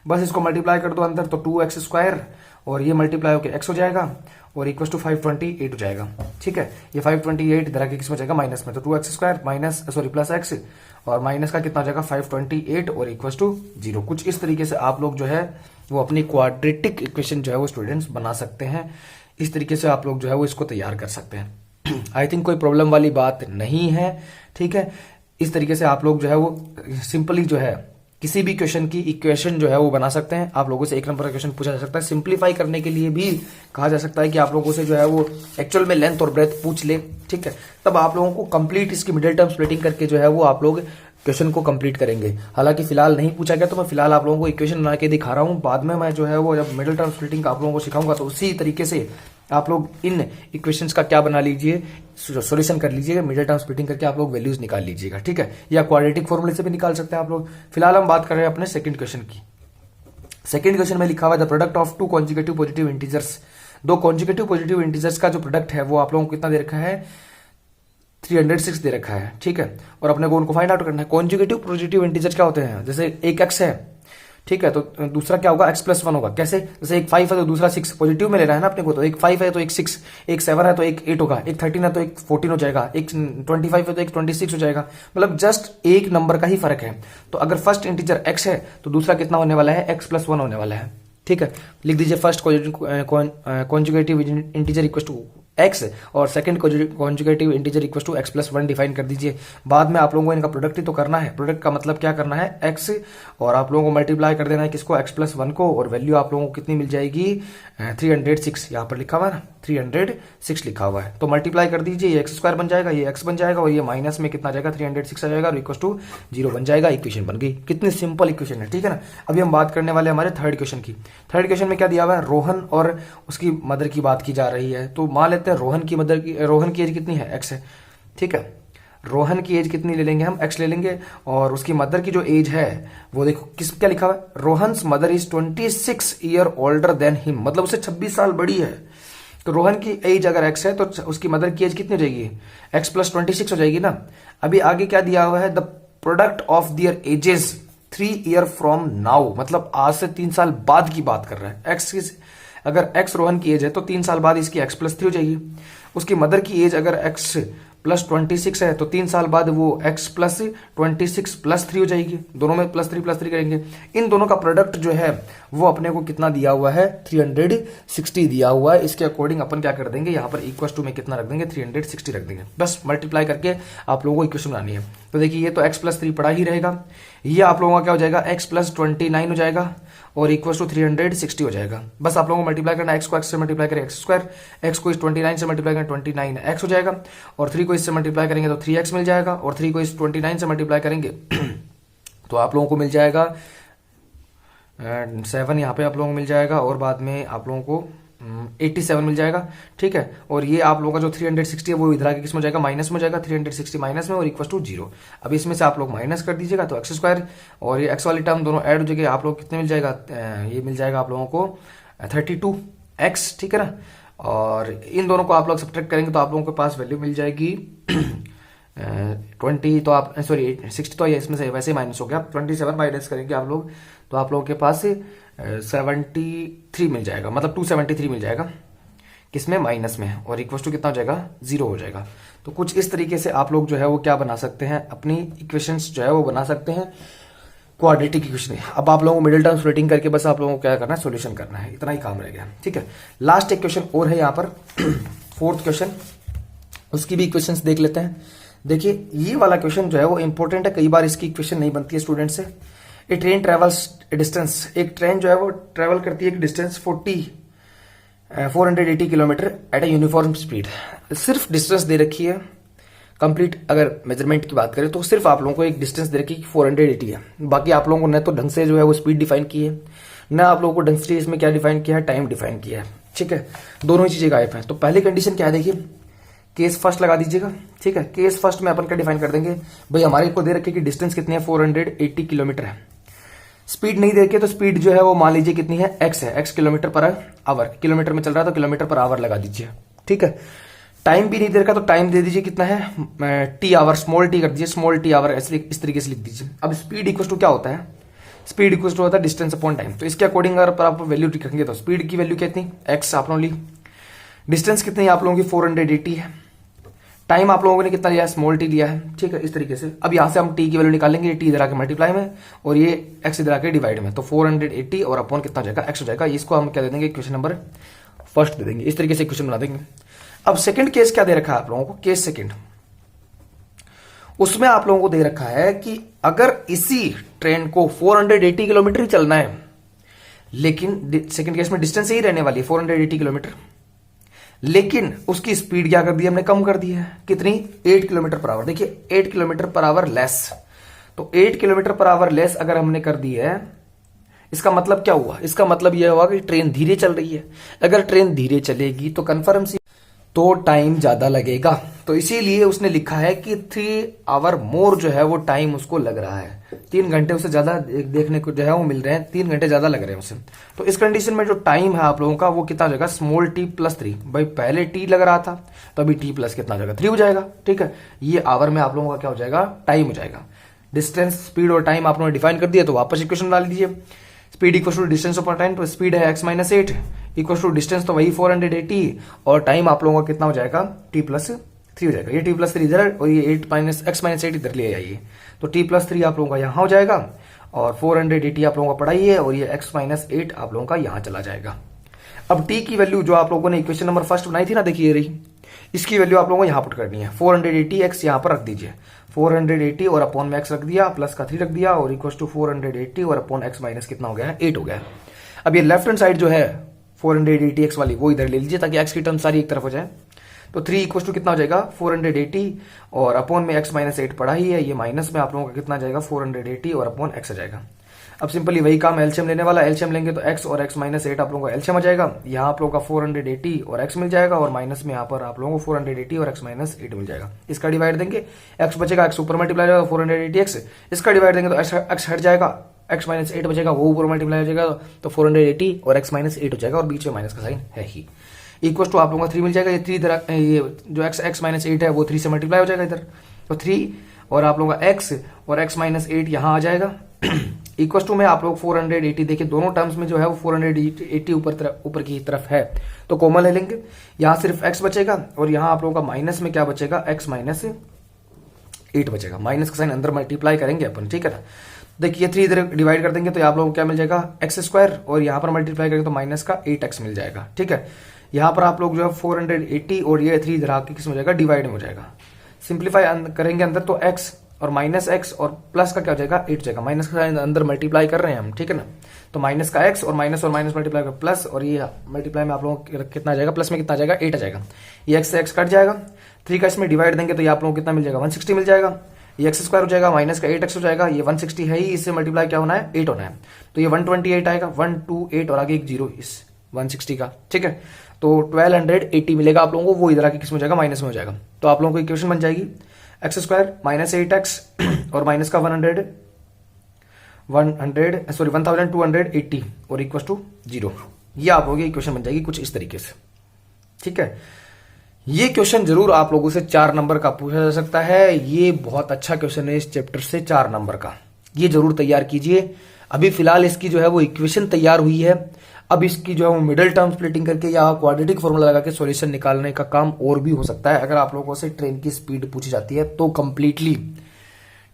बस इसको मल्टीप्लाई कर दो अंदर, तो 2x² और ये मल्टीप्लाई होकर x हो जाएगा और इक्वल टू 528 हो जाएगा। ठीक है, ये 528 इधर आके किस में जाएगा? माइनस में। तो 2x² minus sorry plus x और माइनस का कितना हो जाएगा? 528 और इक्वल टू 0। कुछ इस तरीके से आप लोग जो है वो अपनी क्वाड्रेटिक इक्वेशन जो है वो स्टूडेंट्स बना सकते हैं। इस तरीके से आप लोग जो है वो इसको तैयार कर सकते हैं। आई थिंक कोई प्रॉब्लम वाली बात नहीं है। ठीक है, इस तरीके से आप लोग जो है वो सिंपली जो है किसी भी क्वेश्चन की इक्वेशन जो है वो बना सकते हैं। आप लोगों से 1 नंबर का क्वेश्चन पूछा जा सकता है। सिंप्लीफाई करने के लिए भी कहा जा सकता है कि आप लोगों से जो है वो एक्चुअल में लेंथ और ब्रेथ पूछ ले। ठीक है, तब आप लोगों को कंप्लीट इसकी मिडिल टर्म स्प्लिटिंग करके जो है वो आप लोग क्वेश्चन को कंप्लीट करेंगे। हालांकि फिलहाल नहीं पूछा गया तो मैं फिलहाल आप लोगों को इक्वेशन बना के दिखा रहा हूं। बाद में मैं जो है वो जब मिडिल टर्म स्प्लिटिंग आप लोगों को सिखाऊंगा तो उसी तरीके से आप लोग इन इक्वेशंस का क्या बना लीजिए? सॉल्यूशन कर लीजिएगा। मिडिल टर्म स्प्लिटिंग करके आप लोग वैल्यूज निकाल लीजिएगा। ठीक है, या क्वाड्रेटिक फॉर्मूले से भी निकाल सकते हैं आप लोग। फिलहाल हम बात कर रहे हैं अपने सेकंड क्वेश्चन की। सेकंड क्वेश्चन में लिखा हुआ the product of 2 consecutive positive integers. 2 consecutive positive integers का जो प्रोडक्ट है वो आप लोगों को कितना दे रखा है? 306 दे रखा है। ठीक है, और अपने को उनको फाइंड आउट करना है। कॉन्जुगेटिव पॉजिटिव इंटीजर्स क्या होते हैं? जैसे एक x है, ठीक है, तो दूसरा क्या होगा? x + 1 होगा। कैसे? जैसे एक 5 है तो दूसरा 6, पॉजिटिव में लेना है ना अपने को। तो एक 5 है तो एक 6, एक 7 है तो एक 8 होगा, एक 13 है तो एक 14 हो जाएगा, एक 25 है तो एक 26 हो जाएगा। मतलब जस्ट एक नंबर का ही फर्क है। तो अगर फर्स्ट इंटीजर x है तो दूसरा कितना होने वाला है? x + 1 होने वाला है। ठीक है, लिख दीजिए first conjugative integer equal to x और second conjugative integer equal to x + 1 define कर दीजिए। बाद में आप लोगों को इनका प्रोडक्ट ही तो करना है। प्रोडक्ट का मतलब क्या करना है? x और आप लोगों को मल्टीप्लाई कर देना है किसको? x + 1 को, और वैल्यू आप लोगों को कितनी मिल जाएगी? 306। यहाँ पर लिखा हुआ है ना, 306 लिखा हुआ है। तो मल्टीप्लाई कर दीजिए, ये x² बन जाएगा, ये x बन जाएगा और ये माइनस में कितना जाएगा? 306 आ जाएगा और इक्वल टू 0 बन जाएगा। इक्वेशन बन गई। कितनी सिंपल इक्वेशन है। ठीक है ना। अभी हम बात करने वाले हमारे थर्ड क्वेश्चन की। थर्ड क्वेश्चन में क्या दिया हुआ है? रोहन और उसकी मदर की बात की जा रही है। तो मान लेते हैं रोहन की एज कितनी है? x है। ठीक है, रोहन की एज कितनी ले लेंगे हम? x ले लेंगे। और उसकी मदर की जो एज है वो देखो क्या लिखा हुआ है? Rohan's mother is 26 year older than him, मतलब उससे 26 साल बड़ी है। तो रोहन की एज अगर x है तो उसकी मदर की एज कितनी हो जाएगी? x + 26 हो जाएगी ना। अभी आगे क्या दिया हुआ है? The product of their ages 3 year from now, मतलब आज से 3 साल बाद की बात कर रहा है। एक्स की, अगर एक्स रोहन की एज है तो 3 साल बाद इसकी x+3 हो जाएगी। उसकी मदर की एज अगर x+26 है तो 3 साल बाद वो x+26+3 हो जाएगी। दोनों में +3+3 करेंगे। इन दोनों का प्रोडक्ट जो है वो अपने को कितना दिया हुआ है, 360 दिया हुआ है। इसके अकॉर्डिंग अपन क्या कर देंगे, यहाँ पर इक्वल टू में कितना रख देंगे, 360 रख देंगे। बस मल्टीप्लाई करके आप लोगों को इक्वेशन बनानी है। तो देखिए ये तो x+3 पड़ा ही रहेगा, ये आप लोगों का क्या हो जाएगा, x+29 हो जाएगा और इक्वल टू 360 हो जाएगा। बस आप लोगों को मल्टीप्लाई करना, x को x से मल्टीप्लाई करें x², x को इस 29 से मल्टीप्लाई करें 29x हो जाएगा, और 3 को इससे मल्टीप्लाई करेंगे तो 3x मिल जाएगा, और 3 को इस 29 से मल्टीप्लाई करेंगे तो आप लोगों को मिल जाएगा 7, यहाँ पे आप लोगों को मिल जाएगा, और बाद में आप लोगों को 87 मिल जाएगा। ठीक है, और ये आप लोगों का जो 360 है वो इधर आके किसमें हो जाएगा, माइनस में हो जाएगा, 360 माइनस में और इक्वल टू 0। अब इसमें से आप लोग माइनस कर दीजिएगा तो x² और ये x वाली टर्म दोनों ऐड हो जाएगी। आप लोग कितने मिल जाएगा, ये मिल जाएगा आप लोगों को 32x, ठीक है ना। और इन दोनों को आप लोग सब्ट्रैक्ट करेंगे तो आप लोगों के पास वैल्यू मिल जाएगी 20, तो आप सॉरी 60, तो ये इसमें से वैसे ही माइनस हो गया। 27 माइनस करेंगे आप लोग तो आप लोगों के पास 73 मिल जाएगा, मतलब 273 मिल जाएगा, किसमें, माइनस में, और इक्वल टू कितना हो जाएगा, 0 हो जाएगा। तो कुछ इस तरीके से आप लोग जो है वो क्या बना सकते हैं, अपनी इक्वेशंस जो है वो बना सकते हैं, क्वाड्रेटिक इक्वेशन। अब आप लोगों को मिडिल टर्म स्प्लिटिंग करके बस आप लोगों को क्या करना है, सॉल्यूशन करना है, इतना ही काम रह गया। ठीक है, लास्ट एक क्वेश्चन और है यहाँ पर 4th क्वेश्चन, उसकी भी इक्वेशंस देख लेते हैं। देखिए ये वाला क्वेश्चन जो है वो इंपॉर्टेंट है, कई बार इसकी इक्वेशन नहीं बनती है स्टूडेंट से। ए ट्रेन ट्रेवल्स डिस्टेंस, एक ट्रेन जो है वो ट्रेवल करती है एक distance 480 kilometre at a uniform speed. सिर्फ डिस्टेंस दे रखी है, कंप्लीट अगर मेजरमेंट की बात करें तो सिर्फ आप लोगों को एक डिस्टेंस दे रखी है 480 है। बाकी आप लोगों को न तो ढंग से जो है वो स्पीड डिफाइन की है, न आप लोगों को ढंग से इसमें क्या डिफाइन किया है, टाइम डिफाइन किया है। ठीक है, दोनों ही चीजें गायब है। तो पहली कंडीशन क्या है, देखिए केस फर्स्ट लगा दीजिएगा। ठीक है, केस फर्स्ट में अपन क्या डिफाइन कर देंगे, भाई हमारे को दे रखे कि डिस्टेंस कितनी है, 480 किलोमीटर है। स्पीड नहीं देखे तो स्पीड जो है वो मान लीजिए कितनी है, x है, x kilometre per hour, kilometre में चल रहा है तो किलोमीटर पर आवर लगा दीजिए। ठीक है, टाइम भी नहीं दे रखा तो टाइम दे दीजिए कितना है, t आवर, स्मॉल t कर दीजिए, स्मॉल t आवर, इस तरीके से लिख दीजिए। अब स्पीड इक्वल टू क्या होता है, स्पीड इक्वल टू होता है डिस्टेंस अपॉन टाइम। तो इसके अकॉर्डिंग अगर आप वैल्यू रखेंगे तो स्पीड की वैल्यू कितनी, x आप लोगों ने ली, डिस्टेंस कितनी आप लोगों की 480 है, टाइम आप लोगों ने कितना लिया है, स्मॉल टी लिया है। ठीक है, इस तरीके से अब यहां से हम टी की वैल्यू निकालेंगे, टी इधर आके मल्टीप्लाई में और ये एक्स इधर आके डिवाइड में, तो 480 और अपॉन कितना हो जाएगा, एक्स हो जाएगा। इसको हम क्या दे देंगे, क्वेश्चन नंबर फर्स्ट दे देंगे। इस तरीके से क्वेश्चन बना देंगे। अब सेकंड केस क्या दे रखा है आप लोगों को, केस सेकंड, उसमें आप लोगों को दे रखा है कि अगर इसी ट्रेन को 480 किलोमीटर ही चलना है, लेकिन सेकंड केस में डिस्टेंस ही रहने वाली है 480 किलोमीटर, लेकिन उसकी स्पीड क्या कर दी हमने, कम कर दी है, कितनी, 8 किलोमीटर पर आवर। देखिए 8 किलोमीटर पर आवर लेस, तो 8 किलोमीटर पर आवर लेस अगर हमने कर दी है, इसका मतलब क्या हुआ, इसका मतलब यह हुआ कि ट्रेन धीरे चल रही है। अगर ट्रेन धीरे चलेगी तो कन्फर्म सी तो टाइम ज्यादा लगेगा, तो इसीलिए उसने लिखा है कि 3 आवर मोर जो है वो टाइम उसको लग रहा है, 3 घंटे उससे ज्यादा देखने को जो है वो मिल रहे हैं, 3 घंटे ज्यादा लग रहे हैं उसे। तो इस कंडीशन में जो टाइम है आप लोगों का वो कितना हो जाएगा, स्मॉल t प्लस 3। भाई पहले t लग रहा था तो अभी t प्लस कितना हो जाएगा, 3 हो जाएगा। ठीक है, ये आवर में आप लोगों का क्या हो जाएगा, टाइम हो जाएगा। डिस्टेंस, स्पीड और टाइम आप लोगों ने डिफाइन कर दिया, तो वापस इक्वेशन डाल दीजिए। Speed equal to distance upon time, तो स्पीड है x-8 इक्वल टू डिस्टेंस तो वही 480 और टाइम आप लोगों का कितना हो जाएगा, t+3 हो जाएगा। ये t+3 इधर और ये x-8 इधर ले आइए, तो t+3 आप लोगों का यहां हो जाएगा और 480 आप लोगों का पढ़ा ही है और ये x-8 आप लोगों का यहां चला जाएगा। अब t की वैल्यू जो आप लोगों ने इक्वेशन नंबर फर्स्ट बनाई थी ना, देखिए रही, इसकी वैल्यू आप लोगों को यहां पुट करनी है। 480 x यहां पर रख दीजिए, 480 और अपॉन में x रख दिया, प्लस का 3 रख दिया और इक्वल टू 480 और अपॉन x माइनस कितना हो गया है, 8 हो गया है। अब ये लेफ्ट हैंड साइड जो है 480 x वाली वो इधर ले लीजिए ताकि x की टर्म सारी एक तरफ हो जाए। तो 3 इक्वल टू कितना हो जाएगा, 480 और अपॉन में x-8 पड़ा ही है, ये माइनस में आप लोगों का कितना जाएगा, 480 और अपॉन x आ जाएगा। अब सिंपली वही काम एलसीएम लेने वाला, एलसीएम लेंगे तो x और x-8 आप लोगों का एलसीएम आ जाएगा। यहाँ आप लोगों का 480 और x मिल जाएगा और माइनस में यहाँ पर आप लोगों को 480 और x-8 मिल जाएगा। इसका डिवाइड देंगे, x बचेगा, x ऊपर मल्टीप्लाई हो जाएगा 480x, इसका डिवाइड देंगे तो x हट जाएगा, x-8 बचेगा, वो ऊपर मल्टीप्लाई हो जाएगा तो 480 और x-8 हो जाएगा और बीच में माइनस का साइन है ही। इक्वल टू आप लोगों का 3 मिल जाएगा, ये 3 इधर, ये जो x-8 है वो 3 से मल्टीप्लाई हो जाएगा इधर, तो 3 और आप लोगों का x और x-8 यहाँ आ जाएगा। इक्वल टू में आप लोग 480, देखिए दोनों टर्म्स में जो है वो 480 ऊपर की तरफ है, तो कॉमन ले लेंगे। यहाँ सिर्फ x बचेगा और यहाँ आप लोगों का माइनस में क्या बचेगा, x माइनस 8 बचेगा। माइनस का साइन अंदर मल्टीप्लाई करेंगे अपन, ठीक है ना। देखिए 3 इधर डिवाइड कर देंगे तो आप लोगों को क्या मिल जाएगा, एक्स स्क्वायर, और यहाँ पर मल्टीप्लाई करेंगे तो माइनस का 8x मिल जाएगा, ठीक है। यहाँ पर आप लोग जो है 480 और ये 3 इधर आके किस में हो जाएगा, डिवाइड में हो जाएगा। सिंप्लीफाई करेंगे अंदर तो x और माइनस x और प्लस का क्या हो जाएगा, 8 जाएगा। माइनस का अंदर मल्टीप्लाई कर रहे हैं हम, ठीक है ना। तो माइनस का x और माइनस मल्टीप्लाई कर प्लस, और ये मल्टीप्लाई में आप लोगों को कितना आ जाएगा, प्लस में कितना आ जाएगा, 8 आ जाएगा। ये x से x कट जाएगा, 3 का इसमें डिवाइड देंगे तो ये आप लोगों को कितना मिल जाएगा, 160 मिल जाएगा। ये एक्स स्क्वायर हो जाएगा, माइनस का 8x हो जाएगा, ये 160 है ही, इससे मल्टीप्लाई क्या होना है, 8 होना है। तो ये 128 आएगा, 128 और आगे एक 0 इस 160 का, ठीक है। तो 1280 मिलेगा आप लोगों को, वो इधर आके किस में हो जाएगा, माइनस में हो जाएगा। तो आप लोगों को इक्वेशन बन जाएगी एक्स स्क्वायर माइनस 8x और माइनस का 1280 और इक्वल टू 0। ये आप लोगों की इक्वेशन बन जाएगी कुछ इस तरीके से, ठीक है। ये क्वेश्चन जरूर आप लोगों से 4 नंबर का पूछा जा सकता है। ये बहुत अच्छा क्वेश्चन है इस चैप्टर से 4 नंबर का, ये जरूर तैयार कीजिए। अभी फिलहाल इसकी जो है वो इक्वेशन तैयार हुई है, अब इसकी जो है वो मिडिल टर्म स्प्लिटिंग करके या क्वाड्रेटिक फॉर्मूला लगा के सॉल्यूशन निकालने का काम और भी हो सकता है। अगर आप लोगों से ट्रेन की स्पीड पूछी जाती है तो कंप्लीटली,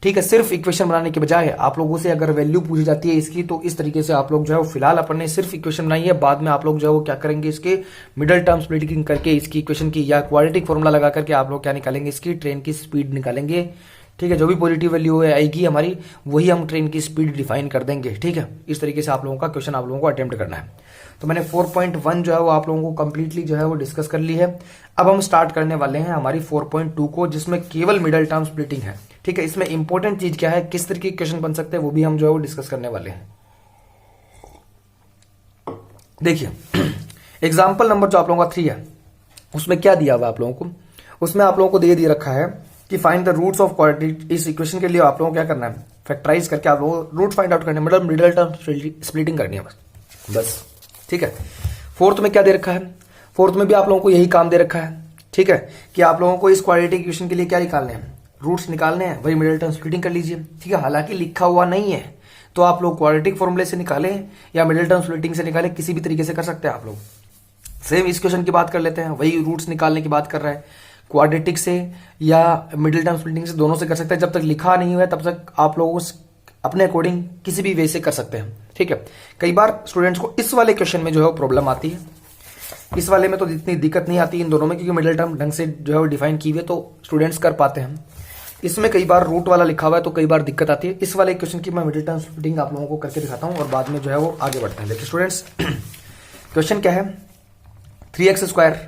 ठीक है, सिर्फ इक्वेशन बनाने के बजाय आप लोगों से अगर वैल्यू पूछी जाती है इसकी, तो इस तरीके से आप लोग जो है फिलहाल अपन ने सिर्फ इक्वेशन बनाई है। बाद में आप लोग जो है वो क्या करेंगे, इसके मिडिल टर्म स्प्लिटिंग करके इसकी इक्वेशन की या क्वाड्रेटिक फॉर्मूला लगा करके आप लोग क्या निकालेंगे, इसकी ट्रेन की स्पीड निकालेंगे, ठीक है। जो भी पॉजिटिव वैल्यू आएगी हमारी, वही हम ट्रेन की स्पीड डिफाइन कर देंगे, ठीक है। इस तरीके से आप लोगों का क्वेश्चन आप लोगों को अटेम्प्ट करना है। तो मैंने 4.1 जो है वो आप लोगों को कंप्लीटली जो है वो डिस्कस कर ली है। अब हम स्टार्ट करने वाले हैं हमारी 4.2 को, जिसमें केवल मिडिल टर्म स्प्लिटिंग है, ठीक है। इसमें इंपॉर्टेंट चीज क्या है, किस तरीके के क्वेश्चन बन सकते हैं, वो भी हम जो है वो डिस्कस करने वाले हैं। देखिए एग्जाम्पल नंबर जो आप लोगों का 3 है, उसमें क्या दिया हुआ आप लोगों को, उसमें आप लोगों को दे रखा है कि find the roots of quadratic. इस इक्वेशन के लिए आप लोगों को क्या करना है, फैक्टराइज करके आप लोगों को रूट फाइंड आउट करने, मतलब मिडिल टर्म स्प्लिटिंग करनी है बस, ठीक है। फोर्थ में क्या दे रखा है, फोर्थ में भी आप लोगों को यही काम दे रखा है, ठीक है, कि आप लोगों को इस क्वाड्रेटिक इक्वेशन के लिए क्या निकालने हैं, रूट्स निकालने हैं, वही मिडिल टर्म स्प्लिटिंग कर लीजिए, ठीक है। हालांकि लिखा हुआ नहीं है तो आप लोग क्वाड्रेटिक फॉर्मूले से निकालें या मिडिल टर्म स्प्लिटिंग से निकालें, किसी भी तरीके से कर सकते हैं आप लोग। सेम इस क्वेश्चन की बात कर लेते हैं, वही रूट्स निकालने की बात कर रहा है, क्वाड्रेटिक से या मिडिल टर्म स्प्लिटिंग से, दोनों से कर सकते हैं। जब तक लिखा नहीं हुआ है तब तक आप लोग अपने अकॉर्डिंग किसी भी वे से कर सकते हैं, ठीक है। कई बार स्टूडेंट्स को इस वाले क्वेश्चन में जो है प्रॉब्लम आती है, इस वाले में तो इतनी दिक्कत नहीं आती इन दोनों में, क्योंकि मिडिल टर्म ढंग से जो है वो डिफाइन की हुई है तो स्टूडेंट्स कर पाते हैं। इसमें कई बार रूट वाला लिखा हुआ है तो कई बार दिक्कत आती है। इस वाले क्वेश्चन की मैं मिडिल टर्म स्प्लिटिंग आप लोगों को करके दिखाता हूं और बाद में जो है वो आगे बढ़ते हैं। देखिए स्टूडेंट्स क्वेश्चन क्या है, 3x स्क्वायर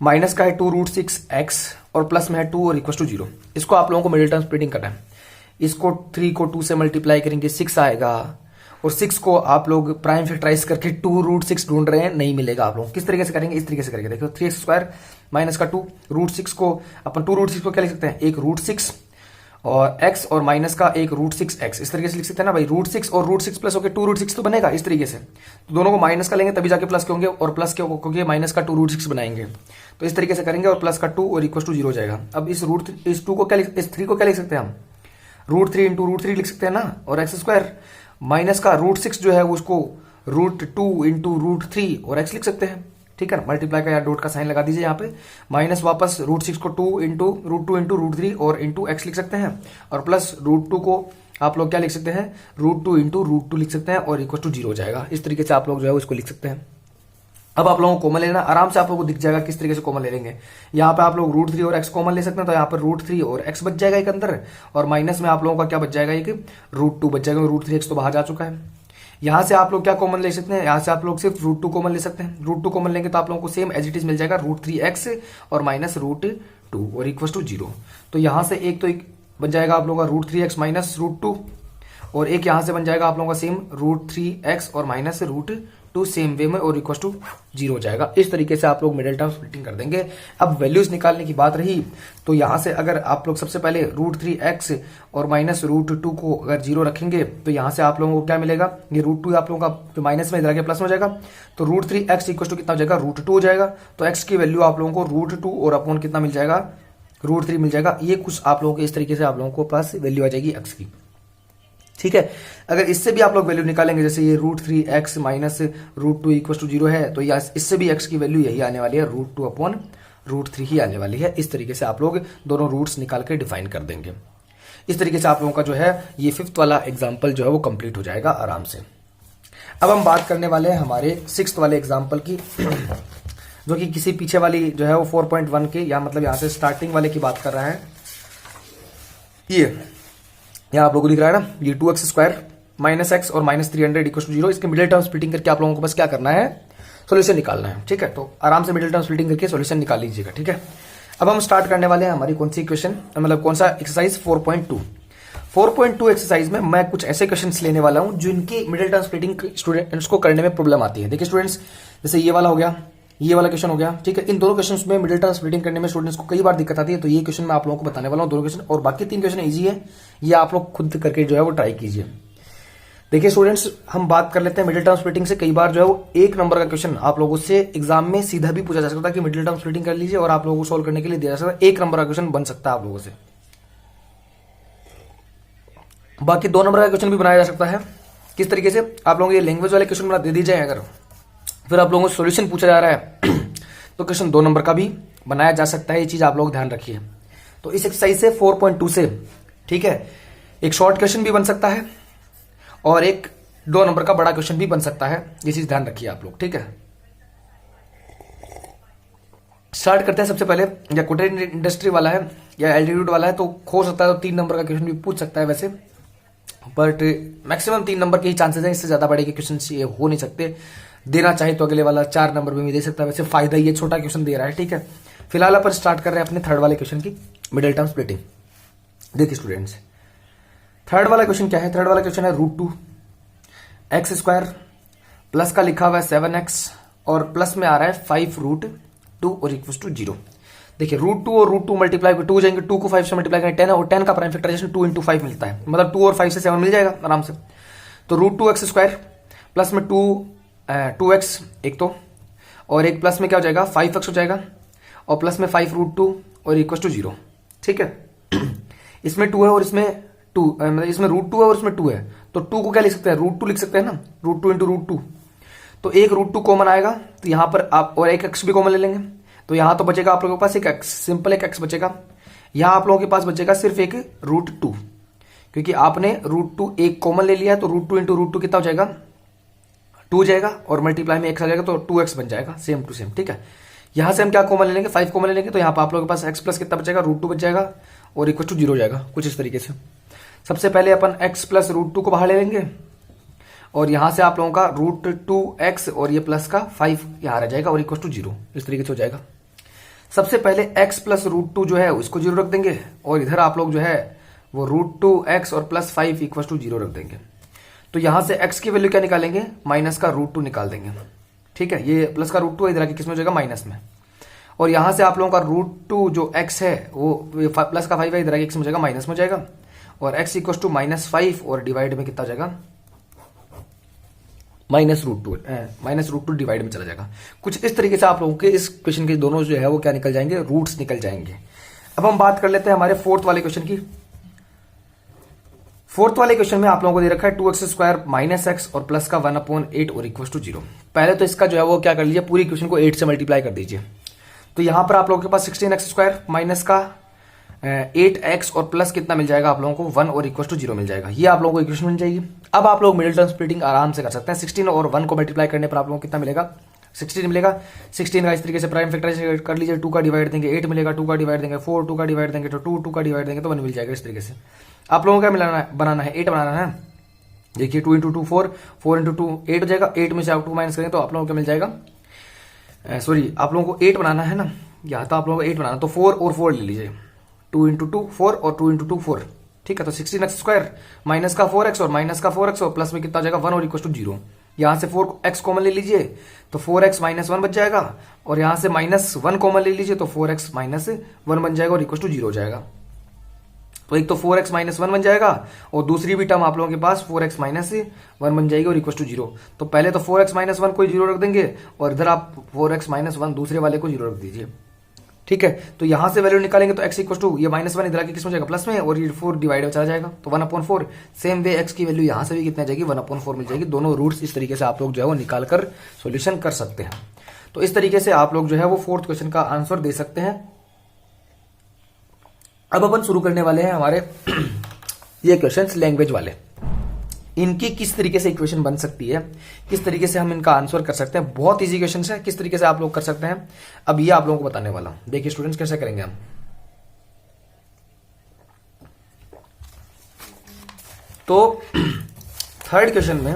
माइनस का है 2√6x और प्लस में है 2 और इक्वल टू 0। इसको आप लोगों को मिडिल टर्म स्प्लिटिंग करना है। इसको 3 को 2 से मल्टीप्लाई करेंगे 6 आएगा, और 6 को आप लोग प्राइम फैक्टराइज करके 2√6 ढूंढ रहे हैं, नहीं मिलेगा। आप लोग किस तरीके से करेंगे, इस तरीके से करेंगे। देखो 3x स्क्वायर माइनस का 2√6 को अपन 2√6 को क्या लिख सकते हैं, एक √6 और x और माइनस का एक √6x, इस तरीके से लिख सकते हैं ना भाई। √6 और √6 प्लस होकर 2√6 तो बनेगा इस तरीके से। तो दोनों को माइनस का लेंगे तभी जाके प्लस के होंगे, और प्लस के होंगे माइनस का 2√6 बनाएंगे। तो इस तरीके से करेंगे और प्लस का 2 और इक्वल टू 0 हो जाएगा। अब इस 2 को क्या इस 3 को क्या लिख सकते हैं हम, √3 इंटू √3 लिख सकते हैं ना, और x स्क्वायर माइनस का √6 जो है उसको √2 इंटू √3 और x लिख सकते हैं, ठीक है ना। मल्टीप्लाई का या डॉट का साइन लगा दीजिए यहाँ पे, माइनस वापस √6 को 2 इंटू √3 और इंटू x लिख सकते हैं, और प्लस √2 को आप लोग क्या लिख सकते हैं, √2 इंटू √2 लिख सकते हैं और इक्वल टू 0 हो जाएगा। इस तरीके से आप लोग जो है उसको लिख सकते हैं। अब आप लोगों को कॉमन लेना, आराम से आप लोगों को दिख जाएगा किस तरीके से कॉमन ले लेंगे। यहाँ पे आप लोग √3 और x कॉमन ले सकते हैं, तो यहाँ पर √3 और x बच जाएगा एक अंदर, और माइनस में आप लोगों का क्या बच जाएगा, एक √2 बच जाएगा। √3x तो बाहर जा चुका है। यहाँ से आप लोग क्या कॉमन ले सकते हैं, यहाँ से आप लोग सिर्फ √2 कॉमन ले सकते हैं। √2 कॉमन लेंगे तो आप लोगों को सेम एज इट इज मिल जाएगा, √3x और माइनस √2 और इक्वल टू 0। तो यहाँ से एक तो एक बन जाएगा आप लोगों का √3x माइनस √2, और एक यहाँ से बन जाएगा आप लोगों का सेम √3x और माइनस √2 सेम वे में और इक्वल टू 0 हो जाएगा। इस तरीके से आप लोग मिडिल टर्म स्प्लिटिंग कर देंगे। अब वैल्यूज निकालने की बात रही, तो यहाँ से अगर आप लोग सबसे पहले √3x और माइनस √2 को अगर 0 रखेंगे तो यहाँ से आप लोगों को क्या मिलेगा, ये √2 आप लोगों का जो माइनस में इधर आके प्लस हो जाएगा, तो √3x इक्वल टू कितना हो जाएगा, √2 हो जाएगा। तो x की वैल्यू आप लोगों को √2 और अपॉन कितना मिल जाएगा, √3 मिल जाएगा। ये कुछ आप लोगों के इस तरीके से आप लोगों को पास वैल्यू आ जाएगी x की। ठीक है। अगर इससे भी आप लोग वैल्यू निकालेंगे, जैसे ये √3x माइनस √2 इक्वल टू 0 है, तो इससे भी x की वैल्यू यही आने वाली है, √2 अपॉन √3 ही आने वाली है। इस तरीके से आप लोग दोनों रूट्स निकाल के डिफाइन कर देंगे। इस तरीके से आप लोगों का जो है ये 5th वाला एग्जाम्पल जो है वो कंप्लीट हो जाएगा आराम से। अब हम बात करने वाले हैं हमारे 6th वाले एग्जाम्पल की, जो कि किसी पीछे वाली जो है वो 4.1 के, या मतलब यहां से स्टार्टिंग वाले की बात कर रहा है। ये यहां आप लोगों को दिख रहा है ना, ये 2x² माइनस x और माइनस 300 इक्वल टू 0। इसके मिडिल टर्म स्प्लिटिंग करके आप लोगों को बस क्या करना है, सोल्यूशन निकालना है। ठीक है, तो आराम से मिडिल टर्म स्प्लिटिंग करके सोल्यूशन निकाल लीजिएगा। ठीक है, अब हम स्टार्ट करने वाले हैं हमारी कौन सी क्वेश्चन, मतलब कौन सा एक्सरसाइज 4.2। 4.2 एक्सरसाइज में मैं कुछ ऐसे क्वेश्चंस लेने वाला हूं जिनकी मिडिल टर्म स्प्लिटिंग स्टूडेंट्स को करने में प्रॉब्लम आती है। देखिए स्टूडेंट्स, जैसे ये वाला हो गया, ये वाला क्वेश्चन हो गया। ठीक है, इन दोनों क्वेश्चंस में मिडिल टर्म स्प्लिटिंग करने में स्टूडेंट्स को कई बार दिक्कत आती है, तो ये क्वेश्चन मैं आप लोगों को बताने वाला हूं, दोनों क्वेश्चन, और बाकी 3 क्वेश्चन इजी है, ये आप लोग खुद करके जो है वो ट्राई कीजिए। देखिए स्टूडेंट्स, हम बात कर लेते हैं मिडिल टर्म स्प्लिटिंग से। कई बार जो है वो 1 नंबर का क्वेश्चन आप लोगों से एग्जाम में सीधा भी पूछा जा सकता है कि मिडिल टर्म स्प्लिटिंग कर लीजिए, और आप लोगों को सोल्व करने के लिए दिया जा सकता है। 1 नंबर का क्वेश्चन बन सकता है आप लोगों से, बाकी 2 नंबर का क्वेश्चन भी बनाया जा सकता है। किस तरीके से, आप लोगों को ये लैंग्वेज वाले क्वेश्चन बना दे दी जाए अगर, फिर आप लोगों को सोल्यूशन पूछा जा रहा है तो क्वेश्चन 2 नंबर का भी बनाया जा सकता है। ये चीज आप लोग ध्यान रखिए। तो इस एक्सरसाइज से 4.2 से, ठीक है, एक शॉर्ट क्वेश्चन भी बन सकता है और एक 2 नंबर का बड़ा क्वेश्चन भी बन सकता है। ये चीज ध्यान रखिए आप लोग। ठीक है, स्टार्ट करते हैं। सबसे पहले, या कोटेड इंडस्ट्री वाला है या एल्टीट्यूड वाला है तो हो सकता है तो 3 नंबर का क्वेश्चन भी पूछ सकता है वैसे, बट मैक्सिमम 3 नंबर के ही चांसेस हैं, इससे ज्यादा बड़े के क्वेश्चन ये हो नहीं सकते। देना चाहे तो अगले वाला 4 नंबर में भी दे सकता है, वैसे फायदा ये छोटा क्वेश्चन दे रहा है। ठीक है, फिलहाल अपन स्टार्ट कर रहे हैं अपने 3rd वाले क्वेश्चन की मिडिल टर्म स्प्लिटिंग। देखिए स्टूडेंट्स, 3rd वाला क्वेश्चन क्या है, 3rd वाला क्वेश्चन है √2x² प्लस का लिखा हुआ है 7x और प्लस में आ रहा है 5√2 और इक्वल टू 0। देखिए √2 और √2 मल्टीप्लाई 2 जाएंगे, 2 को 5 से मल्टीप्लाई करेंगे 10 और 10 का प्राइम फैक्टराइजेशन 2 × 5 मिलता है, मतलब 2 और 5 से 7 मिल जाएगा आराम से। तो √2x² प्लस में 2x एक तो, और एक प्लस में क्या हो जाएगा 5x हो जाएगा, और प्लस में 5√2 और इक्वल टू 0। ठीक है, इसमें 2 है और इसमें 2, मतलब इसमें √2 है और इसमें 2 है, तो 2 को क्या लिख सकते हैं, √2 लिख सकते हैं ना, √2 × √2। तो एक √2 कॉमन आएगा, तो यहां पर आप और एक x भी कॉमन ले लेंगे, तो यहां तो बचेगा आप लोगों के पास एक x, सिंपल एक x बचेगा। यहां आप लोगों के पास बचेगा सिर्फ एक √2, क्योंकि आपने √2 एक कॉमन ले लिया है, तो √2 × √2 कितना हो जाएगा, 2 जाएगा, और मल्टीप्लाई में x आ जाएगा तो 2x बन जाएगा, सेम टू सेम। ठीक है, यहां से हम क्या कॉमन ले लेंगे, 5 कॉमन ले लेंगे, तो यहां पर आप लोगों के पास x प्लस कितना बचेगा, √2 बच जाएगा और इक्वल टू 0 हो जाएगा, कुछ इस तरीके से। सबसे पहले अपन x प्लस √2 को बाहर ले लेंगे, और यहां से आप लोगों का √2x और ये प्लस का 5 यहां रह जाएगा और इक्वल टू 0, इस तरीके से हो जाएगा। सबसे पहले x प्लस √2 जो है उसको 0 रख देंगे, और इधर आप लोग जो है वो √2x और प्लस 5 इक्वल टू 0 रख देंगे। तो यहां से x की वैल्यू क्या निकालेंगे, माइनस का √2 निकाल देंगे। ठीक है, ये प्लस का √2 इधर आके किस में हो जाएगा, माइनस में, और यहां से आप लोगों का √2 जो x है वो प्लस का 5 है, इधर आके x में हो जाएगा, माइनस में हो जाएगा, और x इक्वल टू -5 और डिवाइड में कितना हो जाएगा, -√2 डिवाइड में चला जाएगा। कुछ इस तरीके से आप लोगों के इस क्वेश्चन के दोनों जो है वो क्या निकल जाएंगे, रूट्स निकल जाएंगे। अब हम बात कर लेते हैं हमारे 4th वाले क्वेश्चन की। 4th वाले क्वेश्चन में आप लोगों को दे रखा है 2x² माइनस x और प्लस का 1/8 और इक्वल टू 0। पहले तो इसका जो है वो क्या कर लीजिए, पूरी क्वेश्चन को 8 से मल्टीप्लाई कर दीजिए। तो यहां पर आप लोगों के पास 16x² माइनस का 8x और प्लस कितना मिल जाएगा आप लोगों को, 1 और इक्वल टू 0 मिल जाएगा। ये आप लोगों को इक्वेशन मिल जाएगी। अब आप लोग मिडिल टर्म स्प्लिटिंग आराम से कर सकते हैं। 16 और 1 को मल्टीप्लाई करने पर आप लोगों को कितना मिलेगा, 16 मिलेगा। 16 का इस तरीके से प्राइम फैक्टराइज कर लीजिए, 2 का डिवाइड देंगे 8 मिलेगा, 2 का डिवाइड देंगे 4, 2 का डिवाइड देंगे तो 2, 2 का डिवाइड देंगे तो 1 मिल जाएगा। इस तरीके से आप लोगों को क्या बनाना है, 8 बनाना है। देखिए 2 × 2 4, 4 × 2 8 हो जाएगा। 8 में से आप 2 माइनस करें तो आप लोगों को मिल जाएगा, सॉरी आप लोगों को 8 बनाना है ना, यहाँ तो आप लोगों को 8 बनाना, तो 4 और 4 ले लीजिए, 2 × 2 4 और 2 × 2 4। ठीक है, तो 16x² माइनस का 4x और माइनस का 4x और प्लस में कितना जाएगा 1 और इक्वल टू 0। यहां से 4x कॉमन ले लीजिए तो 4x माइनस 1 बच जाएगा, और यहां से -1 कॉमन ले लीजिए तो 4x माइनस 1 बन जाएगा और इक्वल टू 0 हो जाएगा। तो एक तो 4x माइनस 1 बन जाएगा, और दूसरी भी टर्म आप लोगों के पास 4x माइनस 1 बन जाएगी और इक्वल टू 0। तो पहले तो 4x माइनस 1 को 0 रख देंगे, और इधर आप 4x माइनस 1 दूसरे वाले को 0 रख दीजिए। ठीक है, तो यहां से वैल्यू निकालेंगे तो x इक्वल टू ये -1 इधर आके किस में जाएगा, प्लस में, और ये 4 डिवाइड में चला जाएगा तो 1/4। सेम वे x की वैल्यू यहां से भी कितना जाएगी, 1/4 मिल जाएगी। दोनों रूट्स इस तरीके से आप लोग जो है वो निकाल कर सोल्यूशन कर सकते हैं। तो इस तरीके से आप लोग जो है वो 4th क्वेश्चन का आंसर दे सकते हैं। अब अपन शुरू करने वाले हैं हमारे ये क्वेश्चंस लैंग्वेज वाले। इनकी किस तरीके से इक्वेशन बन सकती है, किस तरीके से हम इनका आंसर कर सकते हैं, बहुत इजी क्वेश्चन है, किस तरीके से आप लोग कर सकते हैं अब ये आप लोगों को बताने वाला हूं। देखिए स्टूडेंट्स कैसे करेंगे हम। तो 3rd क्वेश्चन में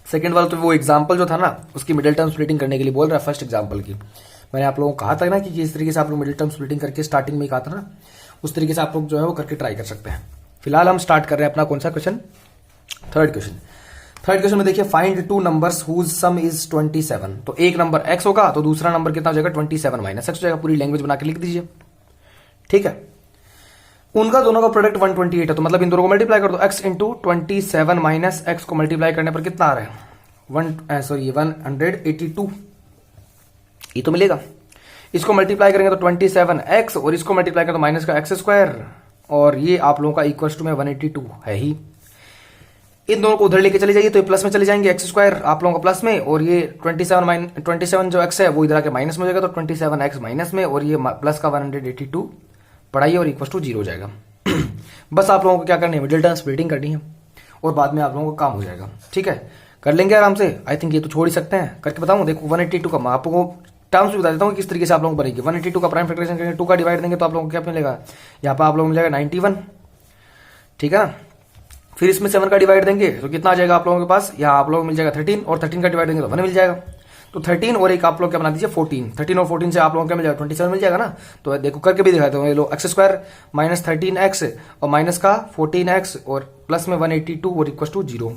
सेकंड वाला तो वो एग्जांपल जो था ना उसकी मिडिल टर्म स्प्लिटिंग करने के लिए बोल रहा है। फर्स्ट एग्जांपल की मैंने आप लोगों को कहा था ना कि इस तरीके से आप लोग मिडिल टर्म स्प्लिटिंग करके स्टार्टिंग में ही कहा था ना, उस तरीके से आप लोग जो है वो करके ट्राई कर सकते हैं। फिलहाल हम स्टार्ट कर रहे हैं अपना कौन सा क्वेश्चन, 3rd क्वेश्चन में देखिए find 2 numbers whose sum is 27। तो एक नंबर x होगा तो दूसरा नंबर कितना हो जाएगा 27 माइनस x हो जाएगा। पूरी लैंग्वेज बना के लिख दीजिए, ठीक है। उनका दोनों का प्रोडक्ट 128 है, तो मतलब इन दोनों को मल्टीप्लाई कर दो। x इंटू 27 माइनस x को मल्टीप्लाई करने पर कितना आ रहा है 182 ये तो मिलेगा। इसको मल्टीप्लाई करेंगे तो 27x और इसको मल्टीप्लाई करें तो माइनस का x स्क्वायर, और ये आप लोगों का इक्वल टू में 182 है ही। इन दोनों को उधर लेके चले जाइए तो ये प्लस में चले जाएंगे, x स्क्वायर आप लोगों का प्लस में, और ये 27 जो x है वो इधर आके माइनस में हो जाएगा, तो 27x माइनस में, और ये प्लस का 182 पढ़ाइए और इक्वल टू 0 हो जाएगा। बस आप लोगों को क्या करनी है, मिडिल टर्म स्प्लिटिंग करनी है और बाद में आप लोगों का काम हो जाएगा। ठीक है, कर लेंगे आराम से। आई थिंक ये तो छोड़ ही सकते हैं, करके बताऊं। देखो 182 का मैं आपको टर्म्स भी बता देता हूँ किस तरीके से आप लोगों को बनेगी। 182 का प्राइम फैक्टराइजेशन करेंगे, 2 का डिवाइड देंगे तो आप लोगों को क्या मिलेगा, यहाँ पर आप लोगों को मिलेगा 91, ठीक है ना। फिर इसमें 7 का डिवाइड देंगे तो कितना आ जाएगा आप लोगों के पास, यहाँ आप लोगों को मिल जाएगा 13, और 13 का डिवाइड देंगे तो 1 मिल जाएगा। तो 13 और एक आप लोग क्या बना दीजिए 14, 13 और 14 से आप लोगों को क्या मिल जाएगा 27 मिल जाएगा ना। तो देखो करके भी दिखाते हैं, लो x स्क्वायर माइनस 13x और माइनस का 14x और प्लस में 182 और इक्वल टू 0।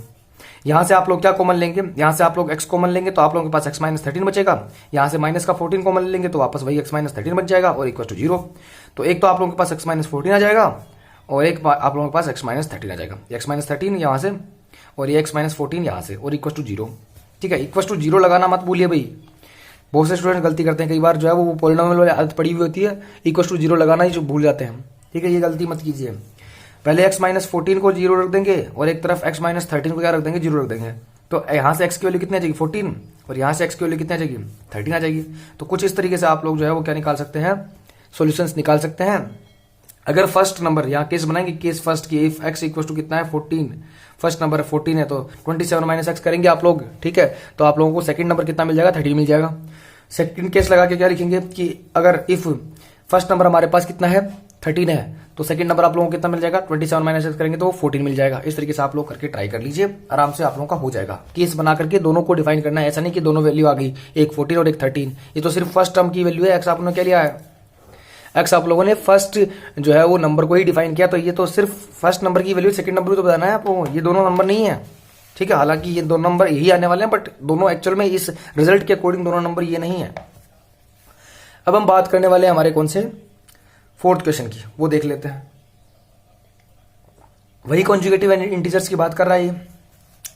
यहां से आप लोग क्या कॉमन लेंगे, यहां से आप लोग x कॉमन लेंगे तो आप लोगों के पास x माइनस 13 बचेगा। यहां से माइनस का 14 कॉमन लेंगे तो वापस वही x माइनस 13 बच जाएगा और इक्वल टू 0। तो एक तो आप लोगों के पास x माइनस 14 आ जाएगा और एक आप लोगों के पास x माइनस 13 आ जाएगा। x माइनस 13 यहां से और ये x माइनस 14 यहां से और इक्वल टू 0। ठीक है, इक्वल टू 0 लगाना मत भूलिए भाई, बहुत से स्टूडेंट गलती करते हैं कई बार, जो है वो पॉलिनोमियल वाली आदत पड़ी हुई होती है, इक्वल टू 0 लगाना ही जो भूल जाते हैं। ठीक है, ये गलती मत कीजिए। पहले x माइनस 14 को 0 रख देंगे और एक तरफ x माइनस 13 को क्या रख देंगे 0 रख देंगे। तो यहाँ से x की वैल्यू कितनी आ जाएगी 14 और यहाँ से x की वैल्यू कितनी आ जाएगी 13 आ जाएगी। तो कुछ इस तरीके से आप लोग जो है वो क्या निकाल सकते हैं, सॉल्यूशंस निकाल सकते हैं। अगर फर्स्ट नंबर यहाँ केस बनाएंगे, केस फर्स्ट की, इफ x इक्वल टू कितना है 14, फर्स्ट नंबर 14 है तो 27 माइनस x करेंगे आप लोग। ठीक है, तो आप लोगों को सेकंड नंबर कितना मिल जाएगा 13 मिल जाएगा। सेकंड केस लगा के क्या लिखेंगे कि अगर इफ फर्स्ट नंबर हमारे पास कितना है 13 है तो सेकंड नंबर आप लोगों को कितना मिल जाएगा 27 माइनस x करेंगे तो 14 मिल जाएगा। इस तरीके से आप लोग करके ट्राई कर लीजिए, आराम से आप लोगों का हो जाएगा। केस बना करके दोनों को डिफाइन करना है, ऐसा नहीं कि दोनों वैल्यू आ गई, एक 14 और एक 13। ये तो सिर्फ फर्स्ट टर्म की वैल्यू है, x आप लोगों ने क्या लिया है, x आप लोगों ने फर्स्ट जो है वो नंबर को ही डिफाइन किया, तो ये तो सिर्फ फर्स्ट नंबर की वैल्यू, सेकंड नंबर तो बताना है आपको, ये दोनों नंबर नहीं है। ठीक है, हालांकि ये दोनों नंबर यही आने वाले हैं, बट दोनों एक्चुअल में इस रिजल्ट के अकॉर्डिंग दोनों नंबर ये नहीं है। अब हम बात करने वाले हैं हमारे कौन से 4th क्वेश्चन की, वो देख लेते हैं। वही कॉन्जुगेटिव इंटीजर्स की बात कर रहा है ये।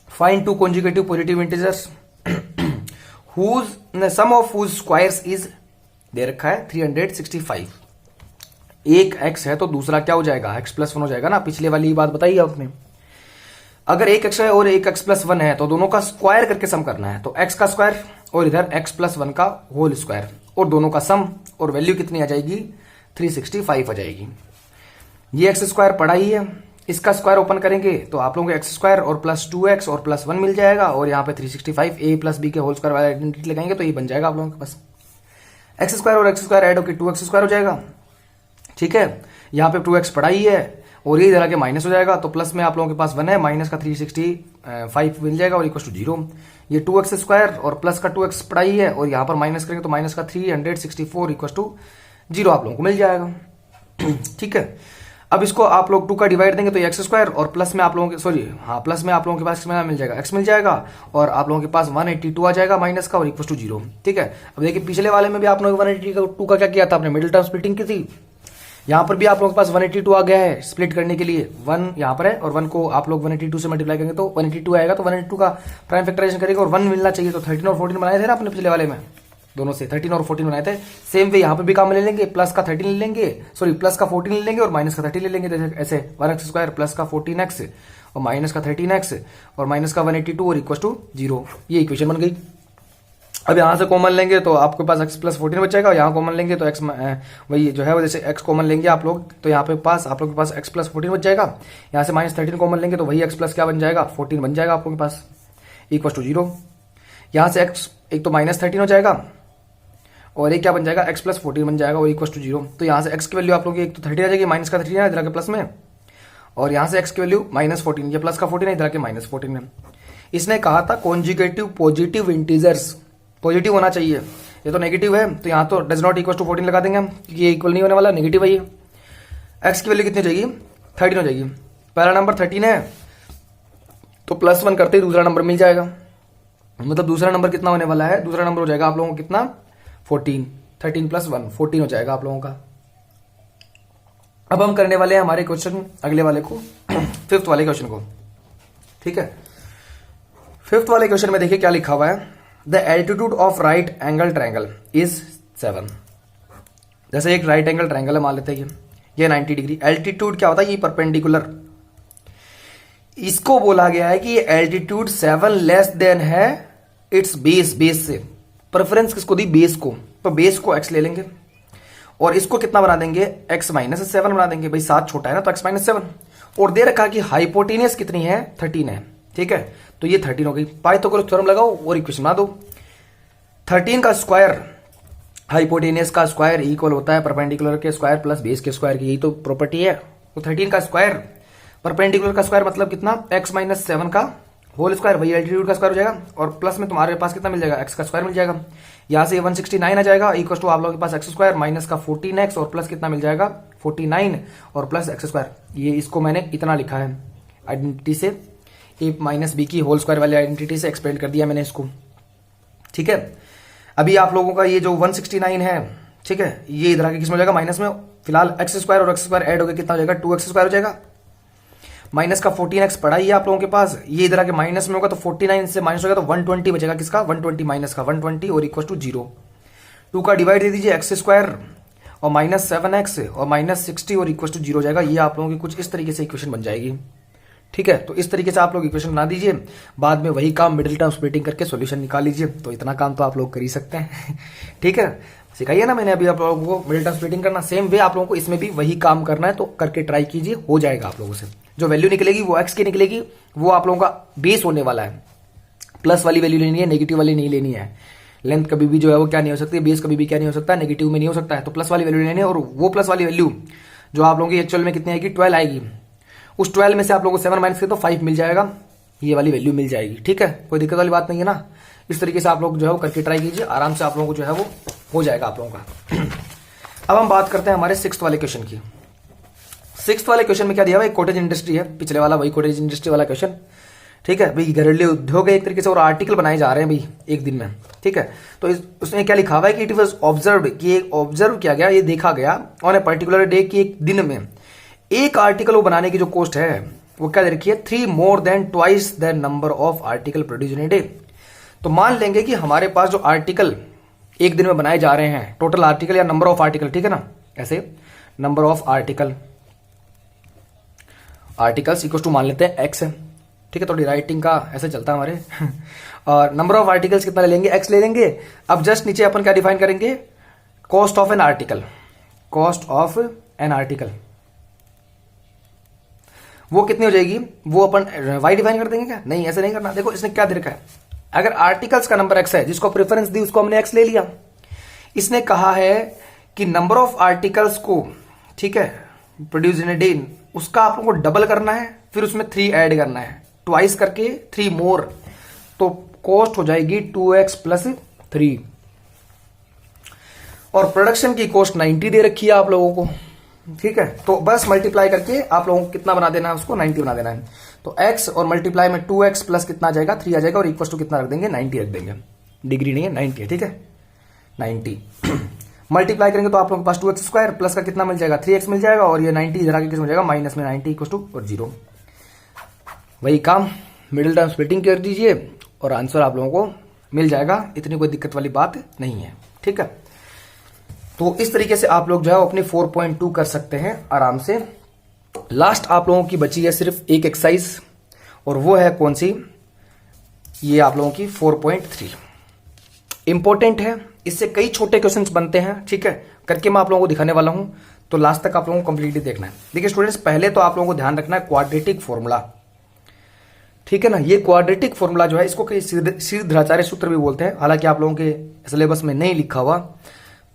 Find 2 conjugative positive integers whose sum of whose squares is दे रखा है 365। एक x है तो दूसरा क्या हो जाएगा x प्लस 1 हो जाएगा ना, पिछले वाली बात बताई आपने। अगर एक x है और एक x प्लस 1 है तो दोनों का स्क्वायर करके सम करना है, तो x का स्क्वायर और इधर x प्लस 1 का होल स्क्वायर और दोनों का सम, और वैल्यू कितनी आ जाएगी 365 आ जाएगी। ये x स्क्वायर पड़ा ही है, इसका स्क्वायर ओपन करेंगे तो आप लोगों को x स्क्वायर और प्लस 2x और प्लस 1 मिल जाएगा, और यहाँ पे 365 a प्लस b के होल स्क्वायर वाला आइडेंटिटी लगाएंगे तो ये बन जाएगा आप लोगों के पास। x स्क्वायर और x स्क्वायर ऐड होकर 2x स्क्वायर हो जाएगा। ठीक है, यहाँ पे 2x पड़ा ही है और ये इधर के माइनस हो जाएगा, तो प्लस में आप लोगों के पास 1 है, माइनस का 365 मिल जाएगा और इक्वल टू 0। ये 2x स्क्वायर और प्लस का 2x पड़ा ही है और यहाँ पर माइनस करेंगे तो माइनस का 364 इक्वल टू 0 आप लोगों को मिल जाएगा। ठीक है, अब इसको आप लोग 2 का डिवाइड देंगे तो x स्क्वायर और प्लस में आप लोगों के प्लस में आप लोगों के पास कितना मिल जाएगा x मिल जाएगा, और आप लोगों के पास 182 आ जाएगा माइनस का और इक्वल टू 0। ठीक है, अब देखिए पिछले वाले में भी आप लोगों ने 182 का क्या किया था, आपने मिडिल टर्म स्प्लिटिंग की थी। यहाँ पर भी आप लोगों के पास 182 आ गया है स्प्लिट करने के लिए, 1 यहाँ पर है और 1 को आप लोग 182 से मल्टीप्लाई करेंगे तो 182 आएगा, तो 182 का प्राइम फैक्टराइजेशन करेंगे और 1 मिलना चाहिए, तो 13 और 14 बनाए थे ना अपने पिछले वाले में। दोनों से 13 और 14 बनाए थे। सेम वे यहाँ पे भी काम ले लेंगे, प्लस का 13 ले लेंगे, सॉरी प्लस का 14 ले लेंगे और माइनस का 30 ले लेंगे। जैसे ऐसे 1x² प्लस का 14x और माइनस का 13x और माइनस का 182 और इक्वल टू 0, ये इक्वेशन बन गई। अब यहाँ से कॉमन लेंगे तो आपके पास x प्लस 14 बच जाएगा, यहाँ कॉमन लेंगे तो x वही जो है वो जैसे x कॉमन लेंगे आप लोग तो यहाँ पे पास आप लोग के पास x प्लस 14 बच जाएगा। यहाँ से -13 कॉमन लेंगे तो वही x प्लस क्या बन जाएगा 14 बन जाएगा आप लोग के पास इक्वल टू 0। यहाँ से x एक तो -13 हो जाएगा और एक क्या बन जाएगा x प्लस 14 बन जाएगा और इक्वल टू 0। तो यहाँ से x की वैल्यू आप लोग की एक तो 30 आ जाएगी, माइनस का 30 है इधर के प्लस में, और यहाँ से x की वैल्यू -14, ये प्लस का 14 है इधर के -14 में। इसने कहा था कॉन्जुगेटिव पॉजिटिव इंटीजर्स पॉजिटिव होना चाहिए, ये तो नेगेटिव है तो यहाँ तो डज नॉट इक्वल टू 14 लगा देंगे हम, क्योंकि ये इक्वल नहीं होने वाला, नेगेटिव है ये। x की वैल्यू कितनी हो जाएगी 13 हो जाएगी, पहला नंबर 13 है तो +1 करते ही दूसरा नंबर मिल जाएगा, मतलब दूसरा नंबर कितना होने वाला है, दूसरा नंबर हो जाएगा आप लोगों को कितना 14, 13 + 1 14 हो जाएगा आप लोगों का। अब हम करने वाले हैं हमारे क्वेश्चन अगले वाले को, 5th वाले क्वेश्चन को, ठीक है। 5th वाले क्वेश्चन में देखिए क्या लिखा हुआ है, the altitude of right angle triangle is 7। जैसे एक राइट एंगल ट्रायंगल है मान लेते हैं ये 90 डिग्री, एल्टीट्यूड क्या होता है ये परपेंडिकुलर, इसको बोला गया है कि ये एल्टीट्यूड 7 लेस देन है इट्स बेस, बेस से प्रेफरेंस किसको दी बेस को, तो बेस को x ले लेंगे और इसको कितना बना देंगे x -7 बना देंगे, भाई 7 छोटा है ना तो x -7, और दे रखा कि हाइपोटेनियस कितनी है 13 है, ठीक है, तो ये 13 हो गई। पाइथागोरस थ्योरम लगाओ और इक्वेशन बना दो, 13 का स्क्वायर हाइपोटेनियस का स्क्वायर इक्वल होता है परपेंडिकुलर के स्क्वायर प्लस बेस के स्क्वायर की, यही तो प्रॉपर्टी है। तो 13 का स्क्वायर परपेंडिकुलर का स्क्वायर मतलब कितना x -7 का होल स्क्वायर, वही एल्टीट्यूड का स्क्वायर हो जाएगा, और प्लस में तुम्हारे पास कितना मिल जाएगा x का स्क्वायर मिल जाएगा, यहां से 169 आ जाएगा इक्वल टू आप लोगों के पास x² माइनस का 14x और प्लस कितना मिल जाएगा 49 और प्लस x²। ये इसको मैंने इतना लिखा है आइडेंटिटी से, a - b की होल स्क्वायर वाली आइडेंटिटी से एक्सपेंड कर दिया मैंने इसको, ठीक है। अभी आप लोगों का ये जो 169 है, ठीक है, ये इधर आके किस में हो जाएगा माइनस में, फिलहाल x² और x² ऐड हो गया कितना हो जाएगा 2x² हो जाएगा, माइनस का 14x पड़ा ही है आप लोगों के पास, ये इधर आके माइनस में होगा तो 49 से माइनस होगा तो 120 बचेगा, किसका 120 माइनस का 120 और इक्वल टू 0। 2 का डिवाइड दे दीजिए x² और -7x और -60 और इक्वल टू 0 हो जाएगा। ये आप लोगों की कुछ इस तरीके से इक्वेशन बन जाएगी, ठीक है। तो इस तरीके से आप लोग इक्वेशन बना दीजिए, बाद में वही काम मिडिल टर्म स्प्लिटिंग करके सॉल्यूशन निकाल लीजिए। तो इतना काम तो आप लोग कर ही सकते हैं ठीक है, सिखाइए ना मैंने अभी आप लोगों को मिडिल टर्म स्प्लिटिंग करना, सेम वे आप लोगों को इसमें भी वही काम करना है, तो करके ट्राई कीजिए, हो जाएगा आप लोगों से। जो वैल्यू निकलेगी वो x की निकलेगी, वो आप लोगों का बेस होने वाला है, प्लस वाली वैल्यू लेनी है, नेगेटिव वाली नहीं लेनी है। लेंथ कभी भी जो है वो क्या नहीं हो सकती, बेस कभी भी क्या नहीं हो सकता, नेगेटिव में नहीं हो सकता है, तो प्लस वाली वैल्यू लेनी है। और वो प्लस वाली वैल्यू जो आप लोगों की एक्चुअल में कितनी आएगी 12 आएगी, उस 12 में से आप लोगों को 7 माइनस करें तो 5 मिल जाएगा, ये वाली वैल्यू मिल जाएगी, ठीक है, कोई दिक्कत वाली बात नहीं है ना। इस तरीके से आप लोग जो है वो करके ट्राई कीजिए, आराम से आप लोगों को जो है वो हो जाएगा आप लोगों का अब हम बात करते हैं हमारे 6th वाले क्वेश्चन की। 6th वाले क्वेश्चन में क्या दिया हुआ है, कॉटेज इंडस्ट्री है, पिछले वाला वही कॉटेज इंडस्ट्री वाला क्वेश्चन, ठीक है भाई। घरेलू उद्योग है एक तरीके से, और आर्टिकल बनाए जा रहे हैं भाई एक दिन में, ठीक है। तो उसमें क्या लिखा हुआ है कि इट वाज ऑब्जर्व, कि ऑब्जर्व किया गया, ये देखा गया ऑन ए पर्टिकुलर डे की एक दिन में एक आर्टिकल वो बनाने की जो कॉस्ट है वो क्या दे रखी है 3 more than twice the number of article produced in a day। तो मान लेंगे कि हमारे पास जो आर्टिकल एक दिन में बनाए जा रहे हैं, टोटल आर्टिकल या नंबर ऑफ आर्टिकल, ठीक है ना, ऐसे number of articles equal to मान लेते हैं x है, ठीक है, थोड़ी राइटिंग का ऐसे चलता है हमारे और नंबर ऑफ आर्टिकल्स कितना ले लेंगे x ले लेंगे। अब जस्ट नीचे अपन क्या डिफाइन करेंगे, cost of an article, cost of an article वो कितनी हो जाएगी, वो अपन y डिफाइन कर देंगे क्या, नहीं ऐसे नहीं करना। देखो इसने क्या दे रखा है, अगर आर्टिकल्स का नंबर x है, जिसको प्रेफरेंस दी उसको हमने x ले लिया, इसने कहा है कि नंबर ऑफ आर्टिकल्स को, ठीक है, प्रोड्यूस इन ए डे, उसका आप लोगों को डबल करना है, फिर उसमें 3 ऐड करना है, ट्वाइस करके 3 more, तो कॉस्ट हो जाएगी 2x + 3, और प्रोडक्शन की कॉस्ट 90 दे रखी है आप लोगों को, ठीक है। तो बस मल्टीप्लाई करके आप लोगों को कितना बना देना है, उसको 90 बना देना है। तो x और मल्टीप्लाई में 2x प्लस कितना आ जाएगा 3 आ जाएगा, और इक्वल टू कितना रख देंगे 90 रख देंगे, डिग्री नहीं है 90 है, ठीक है 90 मल्टीप्लाई करेंगे तो आप लोगों के पास 2x² प्लस का कितना मिल जाएगा 3x मिल जाएगा, और ये 90 इधर आके कितना हो जाएगा माइनस में 90 इक्वल टू और 0। वही काम मिडिल टर्म स्प्लिटिंग कर दीजिए और आंसर आप लोगों को मिल जाएगा, इतनी कोई दिक्कत वाली बात नहीं है। ठीक है। तो इस तरीके से आप लोग जो है अपने 4.2 कर सकते हैं आराम से। लास्ट आप लोगों की बची है सिर्फ एक एक्सरसाइज, और वो है कौन सी, ये आप लोगों की 4.3 इंपॉर्टेंट है। इससे कई छोटे क्वेश्चंस बनते हैं, ठीक है, करके मैं आप लोगों को दिखाने वाला हूं, तो लास्ट तक आप लोगों को कंप्लीटली देखना है। देखिए स्टूडेंट्स, पहले तो आप लोगों को ध्यान रखना है क्वाड्रेटिक फॉर्मूला, ठीक है ना। ये क्वाड्रेटिक फॉर्मूला जो है इसको कई श्रीधराचार्य सूत्र भी बोलते हैं, हालांकि आप लोगों के सिलेबस में नहीं लिखा हुआ,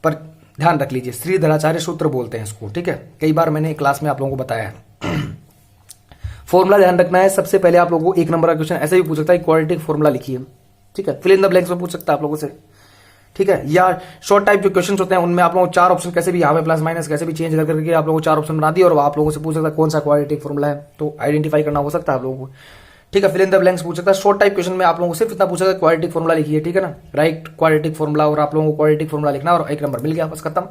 पर ध्यान रख लीजिए श्रीधराचार्य सूत्र बोलते हैं इसको, ठीक है। कई बार मैंने क्लास में आप लोगों को बताया है। फॉर्मूला ध्यान रखना है। सबसे पहले आप लोगों को एक नंबर का क्वेश्चन ऐसे भी पूछ सकता है, क्वाड्रेटिक फॉर्मूला लिखिए, ठीक है, फिल इन द ब्लैंक्स में पूछ सकता है आप लोगों से, ठीक है। या शॉर्ट टाइप जो क्वेश्चन होते हैं उनमें आप लोगों को 4 ऑप्शन कैसे भी यहाँ पे प्लस माइनस कैसे भी चेंज करके आप लोगों को 4 ऑप्शन बना दिए, और आप लोगों से पूछ सकता है कौन सा क्वाड्रेटिक फॉर्मूला है, तो आइडेंटिफाई करना हो सकता है आप लोगों को, ठीक है। फिल इन द ब्लैंक्स पूछ सकता है। शॉर्ट टाइप क्वेश्चन में आप लोगों को सिर्फ इतना पूछ सकता है क्वाड्रेटिक फॉर्मूला लिखिए, ठीक है ना, राइट क्वाड्रेटिक फॉर्मूला, और आप लोगों को क्वाड्रेटिक फॉर्मूला लिखना और 1 नंबर मिल गया, बस खत्म।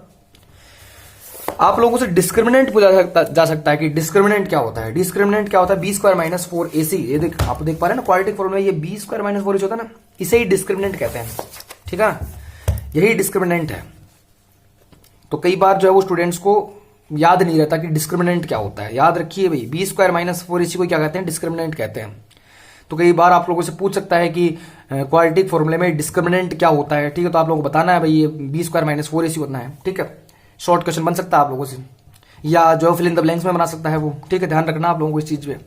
आप लोगों से डिस्क्रिमिनेंट पूछा जा सकता है कि डिस्क्रिमिनेंट क्या होता है। डिस्क्रिमिनेंट क्या होता है, b² - 4ac, ये आप देख पा रहे हैं ना क्वाड्रेटिक फॉर्मूला, ये b² - 4ac होता है ना, इसे ही डिस्क्रिमिनेंट कहते हैं, ठीक है, यही डिस्क्रिमिनेंट है। तो कई बार जो है वो स्टूडेंट्स को याद नहीं रहता कि डिस्क्रिमिनेंट क्या होता है। याद रखिए भाई, b² - 4ac को क्या कहते हैं, डिस्क्रिमिनेंट कहते हैं। तो कई बार आप लोगों से पूछ सकता है कि क्वाड्रेटिक फॉर्मूले में डिस्क्रिमिनेंट क्या होता है, ठीक है, तो आप लोगों को बताना है भाई ये b² - 4ac होना है, ठीक है। शॉर्ट क्वेश्चन बन सकता है आप लोगों से, या जो फिल इन द ब्लैंक्स में बना सकता है वो, ठीक है, ध्यान रखना आप लोगों को इस चीज पे।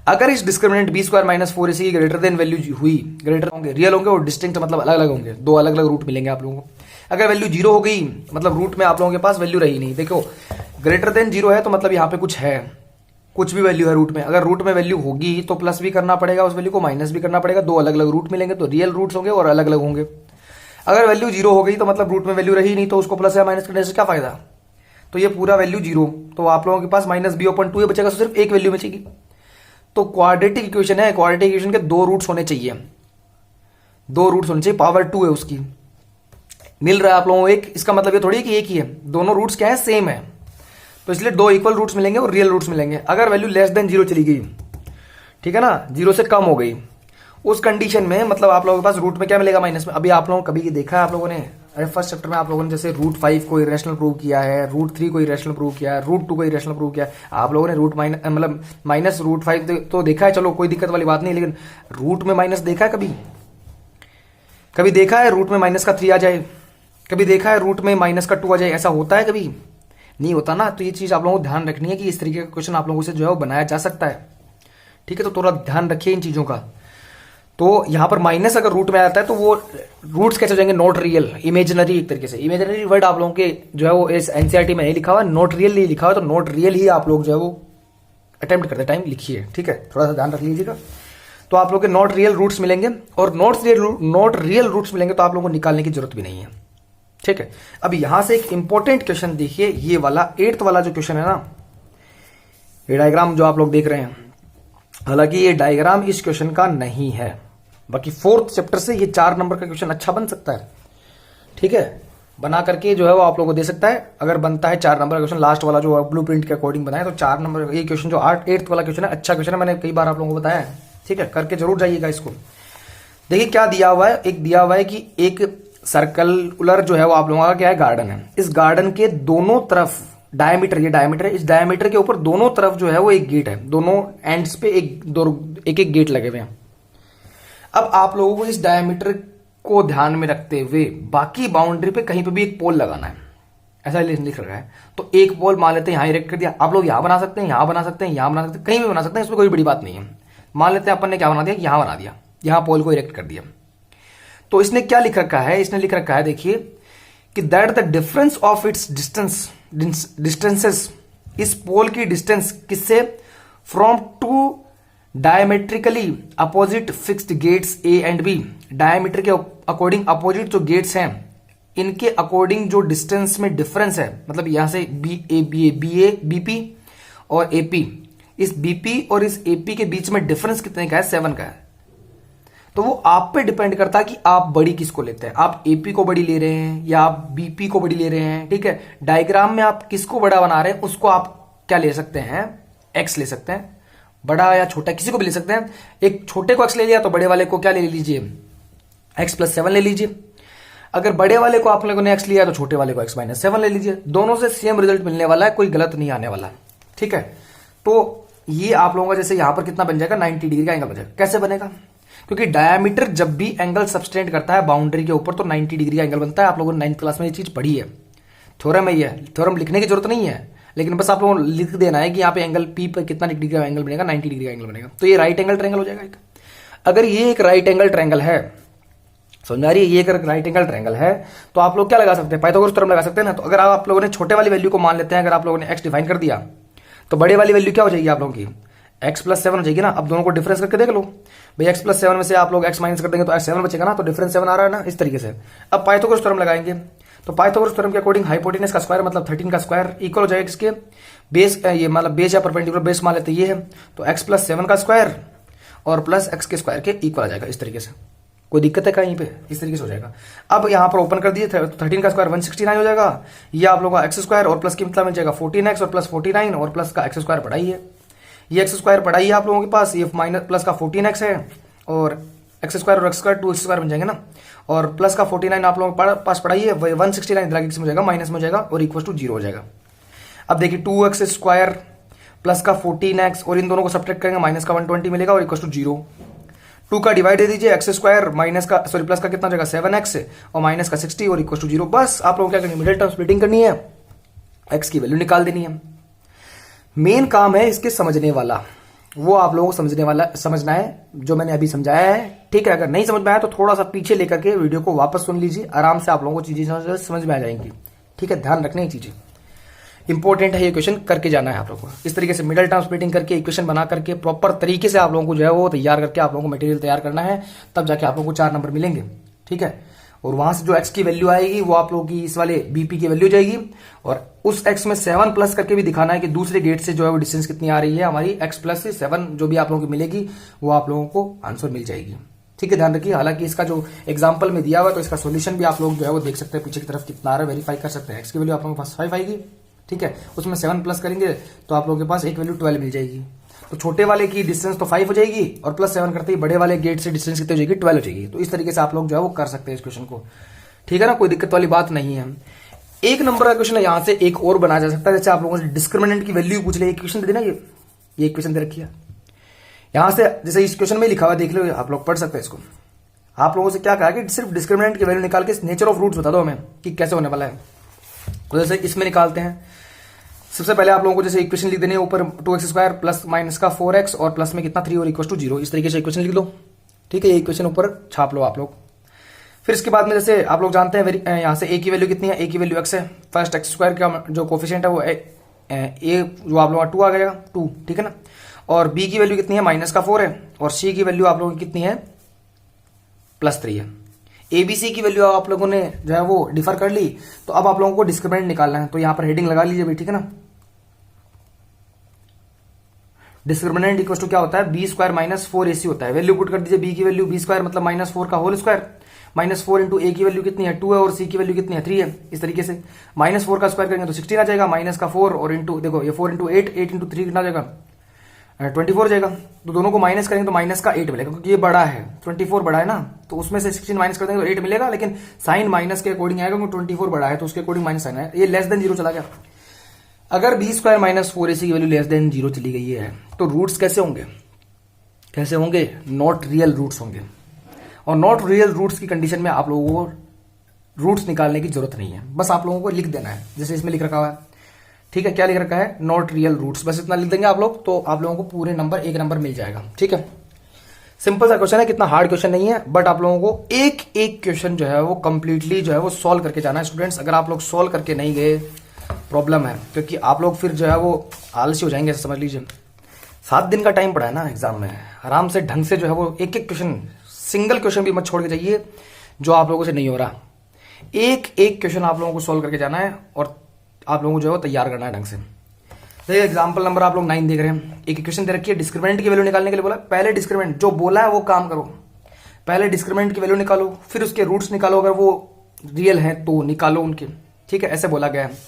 अगर इस डिस्क्रिमिनेंट b² - 4ac की ग्रेटर देन वैल्यू हुई, ग्रेटर होंगे, रियल होंगे, और डिस्टिंक्ट मतलब अलग अलग होंगे, 2 अलग अलग रूट मिलेंगे आप लोगों को। अगर वैल्यू 0 हो गई मतलब रूट में आप लोगों के पास वैल्यू रही नहीं। देखो ग्रेटर देन 0 है तो मतलब यहाँ पे कुछ है, कुछ भी वैल्यू है रूट में। अगर रूट में वैल्यू होगी तो प्लस भी करना पड़ेगा उस वैल्यू को, माइनस भी करना पड़ेगा, 2 अलग अलग रूट मिलेंगे, तो रियल रूट्स होंगे और अलग अलग होंगे। अगर वैल्यू 0 हो गई तो मतलब रूट में वैल्यू रही नहीं, तो उसको प्लस या माइनस करने से क्या फायदा। तो ये पूरा वैल्यू 0, तो आप लोगों के पास -b/2 बचेगा, तो सिर्फ एक वैल्यू बचेगी। तो क्वाड्रेटिक इक्वेशन है, क्वाड्रेटिक इक्वेशन के 2 रूट्स होने चाहिए, 2 रूट्स होने चाहिए, पावर 2 है उसकी, मिल रहा है आप लोगों को एक, इसका मतलब ये थोड़ी है कि एक ही है, दोनों रूट्स क्या है, सेम है, तो इसलिए 2 इक्वल रूट्स मिलेंगे और रियल रूट्स मिलेंगे। अगर वैल्यू लेस देन 0 चली गई, ठीक है ना, 0 से कम हो गई, उस कंडीशन में मतलब आप लोगों के पास रूट में क्या मिलेगा, माइनस में। अभी आप लोगों को कभी देखा है आप लोगों ने, अरे फर्स्ट चैप्टर में आप लोगों ने जैसे √5 को इरेशनल प्रूव किया है, √3 को इरेशनल प्रूव किया है, √2 को इरेशनल प्रूव किया है, आप लोगों ने -√5 तो देखा है, चलो कोई दिक्कत वाली बात नहीं, लेकिन रूट में माइनस देखा है कभी? कभी देखा है रूट में -3 आ जाए? कभी देखा है रूट में -2 आ जाए? ऐसा होता है कभी? नहीं होता ना। तो ये चीज आप लोगों को ध्यान रखनी है कि इस तरीके का क्वेश्चन आप लोगों से जो है वो बनाया जा सकता है, ठीक है। तो थोड़ा ध्यान रखिए इन चीजों का। तो यहां पर माइनस अगर रूट में आता है तो वो रूट्स कैसे हो जाएंगे, नॉट रियल, इमेजिनरी, एक तरीके से इमेजिनरी वर्ड आप लोगों के जो है वो इस एनसीईआरटी में नहीं लिखा हुआ, नॉट रियल नहीं लिखा हुआ, तो नॉट रियल ही आप लोग जो है वो अटेम्प्ट करते टाइम लिखिए, ठीक है, थोड़ा सा ध्यान रख लीजिएगा। तो आप लोग के नॉट रियल रूट्स मिलेंगे, और नॉट रियल रूट्स मिलेंगे तो आप लोगों को निकालने की जरूरत भी नहीं है, ठीक है। अब यहां से एक इंपॉर्टेंट क्वेश्चन देखिए, ये वाला 8th वाला जो क्वेश्चन है ना, ये डायग्राम जो आप लोग देख रहे हैं, हालांकि ये डायग्राम इस क्वेश्चन का नहीं है, बाकी 4th चैप्टर से ये 4 नंबर का क्वेश्चन अच्छा बन सकता है, ठीक है, बना करके जो है वो आप लोगों को दे सकता है। अगर बनता है 4 नंबर का क्वेश्चन, लास्ट वाला जो ब्लूप्रिंट के अकॉर्डिंग बनाए, तो 4 नंबर ये क्वेश्चन जो 8th वाला क्वेश्चन है, अच्छा क्वेश्चन है, मैंने कई बार आप लोगों को बताया है, ठीक है, करके जरूर जाइएगा इसको। देखिए क्या दिया हुआ है, एक दिया हुआ है कि एक सर्कुलर जो है वो आप लोगों का क्या है, गार्डन है। इस गार्डन के दोनों तरफ डायमीटर, ये डायमीटर है, इस डायमीटर के ऊपर दोनों तरफ जो है वो एक गेट है, दोनों एंड्स पे एक गेट लगे हुए हैं। अब आप लोगों को इस डायमीटर को ध्यान में रखते हुए बाकी बाउंड्री पे कहीं पे भी एक पोल लगाना है, ऐसा लिख रखा है। तो एक पोल मान लेते हैं यहां इरेक्ट कर दिया, आप लोग यहां बना सकते हैं, यहां बना सकते हैं, यहां बना सकते हैं, कहीं भी बना सकते हैं, इसमें कोई बड़ी बात नहीं है। मान लेते हैं अपन ने क्या बना दिया, यहां बना दिया, यहां पोल को इरेक्ट कर दिया। तो इसने क्या लिख रखा है, इसने लिख रखा है देखिए कि that the difference of its distances, इस पोल की डिस्टेंस किससे, from 2 diametrically opposite fixed gates A and B, diameter के अकॉर्डिंग अपोजिट जो गेट्स हैं इनके अकॉर्डिंग जो डिस्टेंस में डिफरेंस है, मतलब यहां से बीपी और एपी, इस बीपी और इस एपी के बीच में डिफरेंस कितने का है, 7 का है। तो वो आप पे डिपेंड करता है कि आप बड़ी किसको लेते हैं, आप एपी को बड़ी ले रहे हैं या आप बीपी को बड़ी ले रहे हैं, ठीक है। डायग्राम में आप किसको बड़ा बना रहे हैं उसको आप क्या ले सकते हैं, एक्स ले सकते हैं, बड़ा या छोटा किसी को भी ले सकते हैं। एक छोटे को एक्स ले लिया तो बड़े वाले को क्या ले लीजिए, x + 7 ले लीजिए। अगर बड़े वाले को आप लोगों ने एक्स लिया तो छोटे वाले को एक्स माइनस 7 ले लीजिए, दोनों से सेम रिजल्ट मिलने वाला है, कोई गलत नहीं आने वाला। ठीक है, तो ये आप लोगों का जैसे यहां पर कितना बन जाएगा 90 डिग्री का एंगल बन जाएगा। कैसे बनेगा? क्योंकि डायमीटर जब भी एंगल सबस्टेंड करता है बाउंड्री के ऊपर तो 90 डिग्री का एंगल बनता है। आप लोगों ने 9th क्लास में ये चीज पढ़ी है, थ्योरम है ये, थ्योरम लिखने की जरूरत नहीं है, लेकिन बस आप लोगों को लिख देना है कि यहाँ पे एंगल पी पर कितना डिग्री का एंगल बनेगा, 90 डिग्री का एंगल बनेगा। तो ये राइट एंगल ट्रायंगल हो जाएगा एक। अगर ये एक राइट एंगल ट्रायंगल है, समझ आ रही है, ये अगर राइट एंगल ट्रायंगल है तो आप लोग क्या लगा सकते हैं, पाइथागोरस थ्योरम लगा सकते हैं ना। तो अगर आप लोगों ने छोटे वाली वैल्यू को मान लेते हैं, अगर आप लोगों ने एक्स डिफाइन कर दिया तो बड़े वाली वैल्यू क्या हो जाएगी आप लोगों की, एक्स प्लस 7 हो जाएगी ना। अब दोनों को डिफरेंस करके देख लो भाई, एक्स प्लस 7 में से आप लोग एक्स माइनस कर देंगे तो 7 बचेगा ना, तो डिफरेंस 7 आ रहा है ना, इस तरीके से। अब पाइथागोरस थ्योरम लगाएंगे तो पाइथागोरस थ्योरम के अकॉर्डिंग हाइपोटेनस का स्क्वायर मतलब 13 का स्क्वायर इक्वल हो जाएगा किसके, बेस, ये मतलब बेस या परपेंडिकुलर बेस मान लेते ये है, तो एक्स प्लस 7 का स्क्वायर और प्लस एक्स के स्क्वायर के इक्वल आ जाएगा इस तरीके से। कोई दिक्कत है कहीं पे, इस तरीके से हो जाएगा। अब यहां पर ओपन कर दिए तो 13 का स्क्वायर 169 हो जाएगा, ये आप लोगों का एक्स स्क्वायर और प्लस की मतलब मिल जाएगा 14x और प्लस 49 और प्लस का एक्स स्क्वायर पढ़ाई है, ये एक्स स्क्वायर पढ़ाई है आप लोगों के पास, ये माइनस प्लस का 14x है और एक्स स्क्वायर और एक्स स्क्वायर 2x स्क्वायर बन जाएंगे ना, और प्लस का 49 आप लोगों के पास पढ़ाई है, 169 इधर हो जाएगा, माइनस में हो जाएगा और इक्वल टू 0 हो जाएगा। अब देखिए 2x स्क्वायर प्लस का 14x और इन दोनों को सब्ट्रैक्ट करेंगे, माइनस का 120 मिलेगा और इक्वल टू 0। 2 का डिवाइड दे दीजिए, एक्स स्क्वायर माइनस का सॉरी प्लस का कितना हो जाएगा 7x और माइनस का 60 और इक्वल टू 0। बस आप लोगों को क्या करनी है, मिडिल टर्म स्प्लिटिंग करनी है, एक्स की वैल्यू निकाल देनी है। मेन काम है इसके समझने वाला, वो आप लोगों को समझना है जो मैंने अभी समझाया है। ठीक है, अगर नहीं समझ में आया तो थोड़ा सा पीछे लेकर के वीडियो को वापस सुन लीजिए, आराम से आप लोगों को चीजें समझ में आ जाएंगी। ठीक है, ध्यान रखने की चीजें इंपॉर्टेंट है, ये क्वेश्चन करके जाना है आप लोगों को। इस तरीके से मिडिल टर्म स्प्लिटिंग करके इक्वेशन बना करके प्रॉपर तरीके से आप लोगों को जो है वो तैयार करके आप लोगों को मटेरियल तैयार करना है, तब जाके आप लोगों को 4 नंबर मिलेंगे। ठीक है, और वहां से जो एक्स की वैल्यू आएगी वो आप लोगों की इस वाले बीपी की वैल्यू जाएगी, और उस एक्स में 7 प्लस करके भी दिखाना है कि दूसरे गेट से जो है वो डिस्टेंस कितनी आ रही है हमारी, एक्स प्लस से 7 जो भी आप लोगों की मिलेगी वो आप लोगों को आंसर मिल जाएगी। ठीक है, ध्यान रखिए। हालांकि इसका जो एग्जाम्पल में दिया हुआ तो इसका सोल्यूशन भी आप लोग जो है वो देख सकते हैं, पीछे की तरफ कितना आ रहा है वेरीफाई कर सकते हैं। एक्स की वैल्यू आप लोगों के पास 5 आएगी, ठीक है, उसमें 7 प्लस करेंगे तो आप लोगों के पास एक वैल्यू 12 मिल जाएगी। तो छोटे वाले की डिस्टेंस तो 5 हो जाएगी और प्लस 7 करते ही बड़े वाले गेट से डिस्टेंस कितनी हो जाएगी, 12 हो जाएगी। तो इस तरीके से आप लोग जो है वो कर सकते हैं इस क्वेश्चन को। ठीक है ना, कोई दिक्कत वाली बात नहीं है। एक नंबर का क्वेश्चन है, यहां से एक और बनाया जा सकता है। जैसे आप लोगों से डिस्क्रिमिनेंट की वैल्यू पूछ ले, एक क्वेश्चन दे देना, ये क्वेश्चन दे रखी है यहां से, जैसे इस क्वेश्चन में लिखा हुआ देख लो, आप लोग पढ़ सकते हैं इसको। आप लोगों से क्या कहा कि सिर्फ डिस्क्रिमिनेंट की वैल्यू निकाल के नेचर ऑफ रूट्स बता दो हमें कि कैसे होने वाला है। तो जैसे इसमें निकालते हैं, सबसे पहले आप लोगों को जैसे इक्वेशन लिख देनी है, ऊपर 2x स्क्वायर प्लस माइनस का 4x और प्लस में कितना 3 और इक्वल टू 0, इस तरीके से इक्वेशन लिख लो। ठीक है, ये इक्वेशन ऊपर छाप लो आप लोग। फिर इसके बाद में जैसे आप लोग जानते हैं यहां से a की वैल्यू कितनी है, a की वैल्यू x है, फर्स्ट एक्स स्क्वायर का जो कोफिशिएंट है वो a जो आप लोगों का 2 आ गया 2, ठीक है ना, और b की वैल्यू कितनी है माइनस का 4 है, और c की वैल्यू आप लोगों की कितनी है प्लस 3 है। ABC की वैल्यू आप लोगों ने जो है वो डिफर कर ली, तो अब आप लोगों को डिस्क्रिमिनेंट निकालना है। तो यहां पर हेडिंग लगा लीजिए भाई, ठीक है ना। डिस्क्रिमिनेंट इक्वल टू क्या होता है, बी स्क्वायर माइनस 4ac होता है। वैल्यू पुट कर दीजिए, b की वैल्यू b स्क्वायर मतलब माइनस 4 का whole square, minus 4 into a की वैल्यू कितनी है 2 है और c की वैल्यू कितनी है 3 है। इस तरीके से माइनस 4 का स्क्वायर करेंगे तो 16 आ जाएगा, माइनस का 4 और इंटू देखो ये 4 इंटू 8, 8 इंटू 3 कितना आ जाएगा 24 हो जाएगा। तो दोनों को माइनस करेंगे तो माइनस का 8 मिलेगा, क्योंकि ये बड़ा है 24 बड़ा है ना, तो उसमें से 16 माइनस कर देंगे तो 8 मिलेगा, लेकिन साइन माइनस के अकॉर्डिंग आएगा, क्योंकि 24 बड़ा है तो उसके अकॉर्डिंग माइनस साइन है, ये लेस देन 0 चला गया। अगर बी स्क्वायर माइनस 4ac की वैल्यू लेस देन 0 चली गई है तो रूट्स कैसे होंगे, कैसे होंगे, नॉट रियल रूट्स होंगे। और नॉट रियल रूट्स की कंडीशन में आप लोगों को रूट्स निकालने की जरूरत नहीं है, बस आप लोगों को लिख देना है जैसे इसमें लिख रखा हुआ है। ठीक है, क्या लिख रखा है, नॉट रियल रूट्स, बस इतना लिख देंगे आप लोग तो आप लोगों को पूरे नंबर 1 नंबर मिल जाएगा। ठीक है, सिंपल सा क्वेश्चन है, कितना हार्ड क्वेश्चन नहीं है, बट आप लोगों को एक एक क्वेश्चन जो है वो कंप्लीटली जो है वो सॉल्व करके जाना है स्टूडेंट्स। अगर आप लोग सॉल्व करके नहीं गए प्रॉब्लम है, क्योंकि आप लोग फिर जो है वो आलसी हो जाएंगे, समझ लीजिए। 7 दिन का टाइम पड़ा है ना एग्जाम में, आराम से ढंग से जो है वो एक एक क्वेश्चन, सिंगल क्वेश्चन भी मत छोड़ के जाइए जो आप लोगों से नहीं हो रहा। एक एक क्वेश्चन आप लोगों को सॉल्व करके जाना है और आप लोगों को जो है तैयार करना है ढंग से। देखिए एग्जांपल नंबर आप लोग 9 देख रहे हैं, एक इक्वेशन दे रखी है, डिस्क्रिमिनेंट की वैल्यू निकालने के लिए बोला। पहले डिस्क्रिमिनेंट जो बोला है वो काम करो, पहले डिस्क्रिमिनेंट की वैल्यू निकालो, फिर उसके रूट्स निकालो, अगर वो रियल है तो निकालो उनके। ठीक है, ऐसे बोला गया है।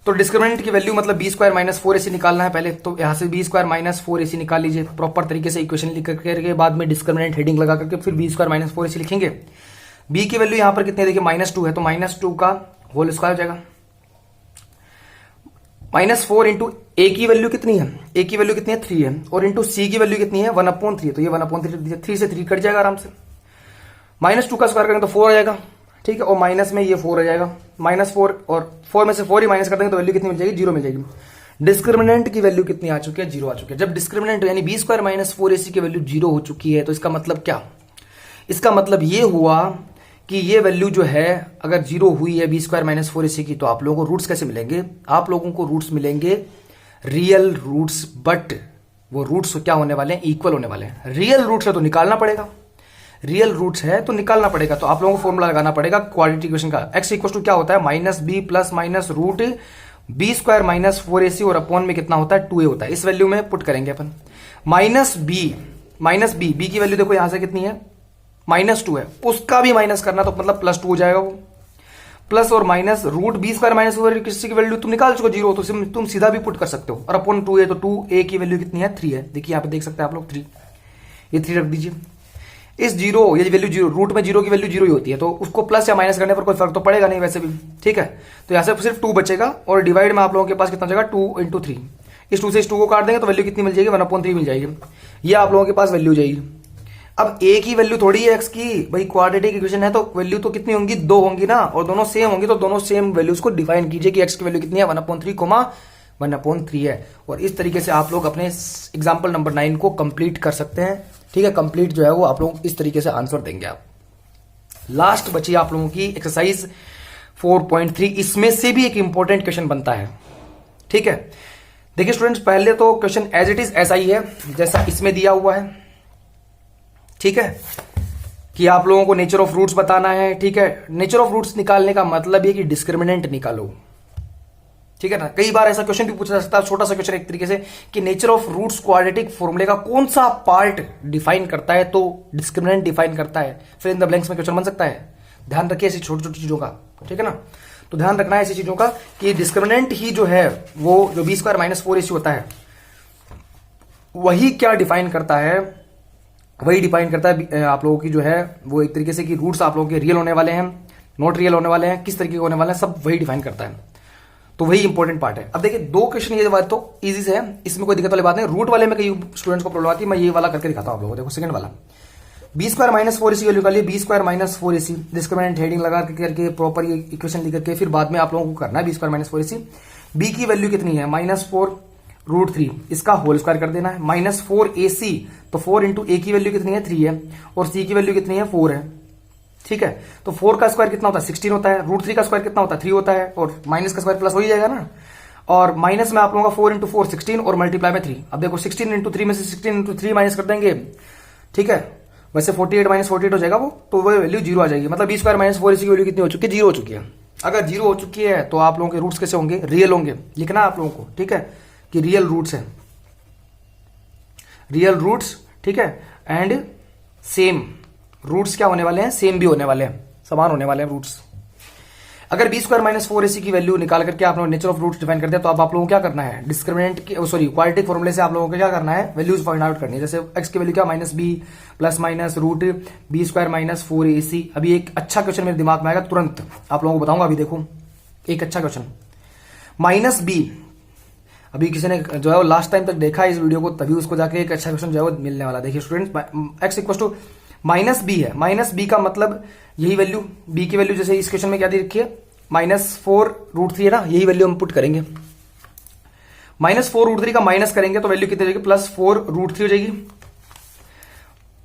तो डिस्क्रिमिनेंट की वैल्यू मतलब बी स्क्वायर माइनस 4ac निकालना है पहले, तो यहां से बी स्क्वायर माइनस 4ac निकाल लीजिए प्रॉपर तरीके से इक्वेशन लिख करके, बाद में डिस्क्रिमिनेंट हेडिंग लगा करके फिर बी स्क्वायर माइनस 4ac लिखेंगे। बी की वैल्यू यहां पर कितनी है, देखिए -2 है, तो -2 का होल स्क्वायर हो जाएगा। -4 इंटू ए की वैल्यू कितनी है, ए की वैल्यू कितनी है 3 है, और इंटू सी की वैल्यू कितनी है 1/3, तो ये 1/3 3 से 3 कट जाएगा आराम से। -2 का स्क्वायर करेंगे तो 4 आ जाएगा, ठीक है, और माइनस में ये 4 आ जाएगा, -4 और 4 में से 4 ही माइनस कर देंगे तो वैल्यू कितनी मिल जाएगी, 0 मिल जाएगी। डिस्क्रिमिनेंट की वैल्यू कितनी आ चुकी है, 0 आ चुकी है। जब डिस्क्रिमिनेंट यानी b² - 4ac की वैल्यू 0 हो चुकी है तो इसका मतलब क्या, इसका मतलब ये हुआ कि ये वैल्यू जो है अगर 0 हुई है b² - 4ac की, तो आप लोगों को रूट्स कैसे मिलेंगे, आप लोगों को रूट्स मिलेंगे रियल रूट्स, बट वो रूट्स क्या होने वाले हैं, इक्वल होने वाले हैं। रियल रूट्स है तो निकालना पड़ेगा, रियल रूट्स है तो निकालना पड़ेगा, तो आप लोगों को फॉर्मूला लगाना पड़ेगा क्वाड्रेटिक इक्वेशन का। x इक्वल टू क्या होता है, -b plus minus root b² - 4ac और अपॉन में कितना होता है 2a होता है। इस वैल्यू में पुट करेंगे अपन -b की वैल्यू देखो यहां से कितनी है -2 है, उसका भी माइनस करना तो मतलब +2 हो जाएगा वो, प्लस और माइनस रूट b² - 4ac की वैल्यू तुम निकाल चुको 0, तो तुम सीधा भी पुट कर सकते हो, और अपॉन 2a, तो 2a की वैल्यू कितनी है 3 है, देखिए यहां पे देख सकते हैं आप लोग 3, ये 3 रख दीजिए। इस 0 ये वैल्यू 0, रूट में 0 की वैल्यू 0 ही होती है, तो उसको प्लस या माइनस करने पर कोई फर्क तो पड़ेगा नहीं वैसे भी, ठीक है। तो यहां से सिर्फ 2 बचेगा, और डिवाइड में आप लोगों के पास कितना जाएगा 2 इंटू 3, इस 2 से इस 2 को काट देंगे तो वैल्यू कितनी मिल जाएगी 1/3 मिल जाएगी, ये आप लोगों के पास वैल्यू जाएगी। अब a की वैल्यू थोड़ी है x की, भाई क्वाड्रेटिक इक्वेशन है तो वैल्यू तो कितनी होंगी 2 होंगी ना, और दोनों सेम होंगी, तो दोनों सेम वैल्यूज को डिफाइन कीजिए कि x की वैल्यू कितनी है 1/3, 1/3 है। और इस तरीके से आप लोग अपने एग्जाम्पल नंबर 9 को कंप्लीट कर सकते हैं, ठीक है। कंप्लीट जो है वो आप लोग इस तरीके से आंसर देंगे। आप लास्ट बची आप लोगों की एक्सरसाइज 4.3, इसमें से भी एक इंपॉर्टेंट क्वेश्चन बनता है, ठीक है। देखिए स्टूडेंट्स, पहले तो क्वेश्चन एज इट इज ऐसा ही है जैसा इसमें दिया हुआ है, ठीक है, कि आप लोगों को नेचर ऑफ रूट्स बताना है, ठीक है। नेचर ऑफ रूट्स निकालने का मतलब है कि डिस्क्रिमिनेंट निकालो, ठीक है ना। कई बार ऐसा क्वेश्चन भी पूछा जा सकता है, छोटा सा क्वेश्चन एक तरीके से, कि नेचर ऑफ रूट्स क्वाड्रेटिक फॉर्मूले का कौन सा पार्ट डिफाइन करता है, तो डिस्क्रिमिनेंट डिफाइन करता है। फिर इन द ब्लैंक्स में क्वेश्चन बन सकता है, ध्यान रखिए ऐसी छोटी छोटी चीजों का, ठीक है ना। तो ध्यान रखना है ऐसी चीजों का कि डिस्क्रिमिनेंट ही जो है वो जो b² - 4ac होता है वही क्या डिफाइन करता है, वही डिफाइन करता है आप लोगों की जो है वो एक तरीके से कि रूट्स आप लोगों के रियल होने वाले हैं, नॉट रियल होने वाले हैं, किस तरीके के होने वाले हैं, सब वही डिफाइन करता है। तो वही इंपॉर्टेंट पार्ट है। अब देखिए 2 क्वेश्चन ये बात तो इजी से है, इसमें कोई दिक्कत वाली बात नहीं। रूट वाले में कई स्टूडेंट्स को प्रॉब्लम आती है, मैं ये वाला करके दिखाता हूं आप लोगों को। देखो सेकंड वाला b² - 4ac वैल्यू निकालिए, b² - 4ac डिस्क्रिमिनेंट हेडिंग लगा करके प्रॉपर ये इक्वेशन लिख करके फिर बाद में आप लोगों को करना है b² - 4ac। b की वैल्यू कितनी है -4√3, इसका होल स्क्वायर कर देना है, -4ac, तो 4 इंटू a की वैल्यू कितनी है 3 है, और c की वैल्यू कितनी है 4 है, ठीक है। तो 4 का स्क्वायर कितना होता है 16 होता है, √3 का स्क्वायर कितना होता है 3 होता है, और माइनस का स्क्वायर प्लस हो ही जाएगा ना, और माइनस में आप लोगों का 4 इंटू 4 16 और मल्टीप्लाई में 3। अब देखो 16 इंटू 3 में से 16 इंटू 3 माइनस कर देंगे, ठीक है, वैसे 48 - 48 हो जाएगा वो, तो वो वैल्यू 0 आ जाएगी। मतलब b² - 4ac की वैल्यू कितनी हो चुकी है 0 हो चुकी है। अगर 0 हो चुकी है तो आप लोगों के रूट्स कैसे होंगे, रियल होंगे, लिखना आप लोगों को, ठीक है, कि रियल रूट्स है, रियल रूट्स, ठीक है, एंड सेम रूट्स क्या होने वाले हैं, सेम भी होने वाले हैं, समान होने वाले हैं रूट्स। अगर b² - 4ac की वैल्यू निकाल करके आप लोग नेचर ऑफ रूट्स डिफाइन कर दिया, तो अब आप लोगों को क्या करना है, डिस्क्रिमिनेंट की क्वाड्रेटिक फॉर्मूले से आप लोगों को क्या करना है, वैल्यूज फाइंड आउट करनी है। जैसे x की वैल्यू क्या -b plus minus root b² - 4ac। अभी एक अच्छा क्वेश्चन मेरे दिमाग में आएगा, तुरंत आप लोगों को बताऊंगा। अभी देखो एक अच्छा क्वेश्चन, -b, अभी किसी ने जो है लास्ट टाइम तक देखा इस वीडियो को, तभी उसको जाके एक अच्छा क्वेश्चन जो है मिलने वाला। देखिए students, x equal to -b है, -b का मतलब यही वैल्यू, b की वैल्यू जैसे इस क्वेश्चन में क्या दी रखी है -4√3 है ना, यही वैल्यू हम पुट करेंगे। -4√3 का माइनस करेंगे तो वैल्यू कितनी हो जाएगी, +4√3 हो जाएगी,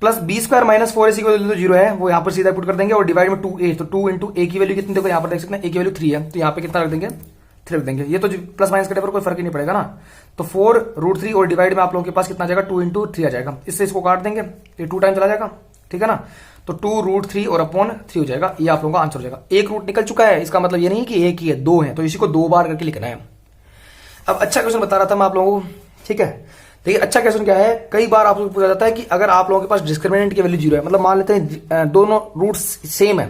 प्लस b² - 4ac की वैल्यू 0 है, वो यहां पर सीधा पुट कर देंगे, और डिवाइड में 2a, तो 2 इंटू a की वैल्यू कितनी, देखो यहां पर देख सकते हैं a की वैल्यू 3 है, तो यहां पे कितना रख देंगे 3 रख देंगे। ये तो प्लस माइनस करने पर कोई फर्क ही नहीं पड़ेगा ना, तो 4√3 और डिवाइड में आप लोगों के पास कितना आ जाएगा 2 इंटू 3 आ जाएगा, इससे इसको काट देंगे, ये 2 टाइम चला जाएगा, ठीक है ना, तो 2√3 और अपॉन 3 हो जाएगा, ये आप लोगों का आंसर हो जाएगा। एक रूट निकल चुका है, इसका मतलब ये नहीं है कि एक ही है, 2 है, तो इसी को 2 बार करके लिखना है। अब अच्छा क्वेश्चन बता रहा था मैं आप लोगों को, ठीक है। देखिए अच्छा क्वेश्चन क्या है, कई बार आप लोगों को पूछा जाता है कि अगर आप लोगों के पास डिस्क्रिमिनेंट की वैल्यू 0 है, मतलब मान लेते हैं दोनों रूट्स सेम है,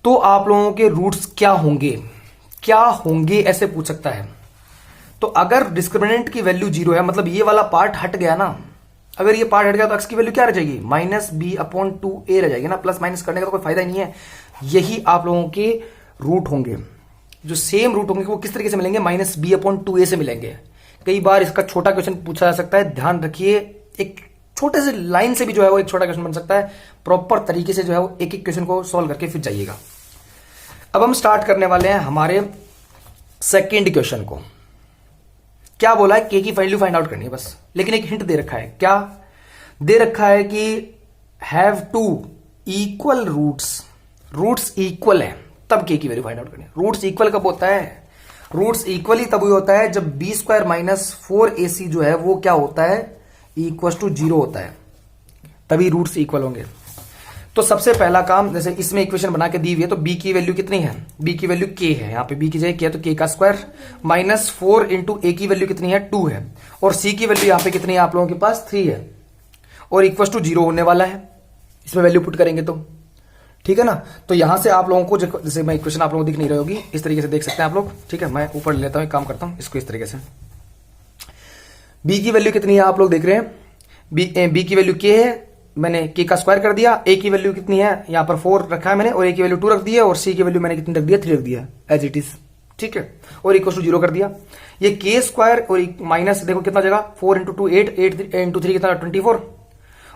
तो आप लोगों के रूट्स क्या होंगे ऐसे पूछ सकता है। तो अगर डिस्क्रिमिनेंट की वैल्यू 0 है, मतलब ये वाला पार्ट हट गया ना, अगर ये पार्ट हट गया तो x की वैल्यू क्या रह जाएगी, माइनस बी अपॉन 2a रह जाएगी ना, प्लस माइनस करने का तो कोई फायदा नहीं है। यही आप लोगों के रूट होंगे, जो सेम रूट होंगे वो किस तरीके से मिलेंगे, माइनस बी अपॉन 2a से मिलेंगे। कई बार इसका छोटा क्वेश्चन पूछा जा सकता है, ध्यान रखिए एक छोटे से लाइन से भी जो है वो एक छोटा क्वेश्चन बन सकता है। प्रॉपर तरीके से जो है वो एक एक क्वेश्चन को सॉल्व करके फिर जाइएगा। अब हम स्टार्ट करने वाले हैं हमारे सेकेंड क्वेश्चन को। क्या बोला है, के की वैल्यू फाइंड आउट करनी है बस, लेकिन एक हिंट दे रखा है। क्या दे रखा है कि have two equal roots, roots equal है तब के की वैल्यू फाइंड आउट करनी है। रूट्स इक्वल कब होता है, रूट्स इक्वल ही तब होता है जब बी स्क्वायर माइनस 4ac जो है वो क्या होता है, इक्वल टू 0 होता है, तभी रूट्स इक्वल होंगे। तो सबसे पहला काम, जैसे इसमें इक्वेशन बना के दी हुई है, तो b की वैल्यू कितनी है, b की वैल्यू k है, यहां पे b की जगह k है तो k का स्क्वायर माइनस 4 इंटू a की वैल्यू कितनी है 2 है, और c की वैल्यू यहां पे कितनी है आप लोगों के पास 3 है, और इक्वल टू 0 होने वाला है इसमें वैल्यू पुट करेंगे तो, ठीक है ना। तो यहां से आप लोगों को, जैसे मैं इक्वेशन आप लोगों को दिख नहीं रही होगी, इस तरीके से देख सकते हैं आप लोग, ठीक है। मैं ऊपर ले लेता हूं, एक काम करता हूं इसको इस तरीके से। b की वैल्यू कितनी है आप लोग देख रहे हैं, b की वैल्यू k है, मैंने k का स्क्वायर कर दिया। a की वैल्यू कितनी है, यहां पर 4 रखा है मैंने, और a की वैल्यू 2 रख दी है, और c की वैल्यू मैंने कितनी रख दिया 3 रख दिया एज इट इज, ठीक है, और इक्वल टू 0 कर दिया। ये k स्क्वायर और माइनस देखो कितना जगह 4 इंटू 2 8, 8 इंटू 3 कितना 24,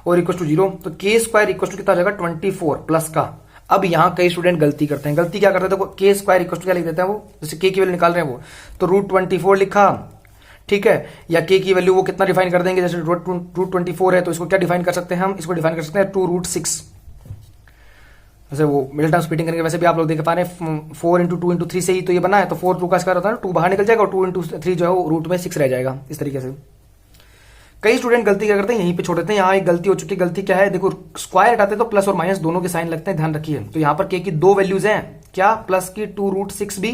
और इक्वल टू 0, तो k स्क्वायर इक्वल टू कितना जगह 24 प्लस का। अब यहां कई स्टूडेंट गलती करते हैं, गलती क्या करते हैं, देखो k स्क्वायर इक्वल टू क्या लिख देते हैं वो, जैसे k की वैल्यू निकाल रहे हैं वो, तो √24 लिखा, ठीक है, या k की वैल्यू वो कितना डिफाइन कर देंगे, जैसे √24 है तो इसको क्या डिफाइन कर सकते हैं हम, इसको डिफाइन कर सकते हैं 2√6, जैसे वो मिडिल टर्म स्प्लिटिंग करेंगे वैसे भी आप लोग देख पा रहे हैं 4 इंटू 2 इंटू 3 से ही तो ये बना है, तो 4 2 का स्क्वायर होता है ना, 2 बाहर निकल जाएगा और 2 इंटू 3 जो है वो रूट में 6 रह जाएगा, इस तरीके से। कई स्टूडेंट गलती क्या करते हैं, यहीं पे छोड़ देते हैं, यहाँ एक गलती हो चुकी है। गलती क्या है, देखो स्क्वायर हटाते तो प्लस और माइनस दोनों के साइन लगते हैं, ध्यान रखिए। तो यहाँ पर k की 2 वैल्यूज हैं, क्या, प्लस की 2√6b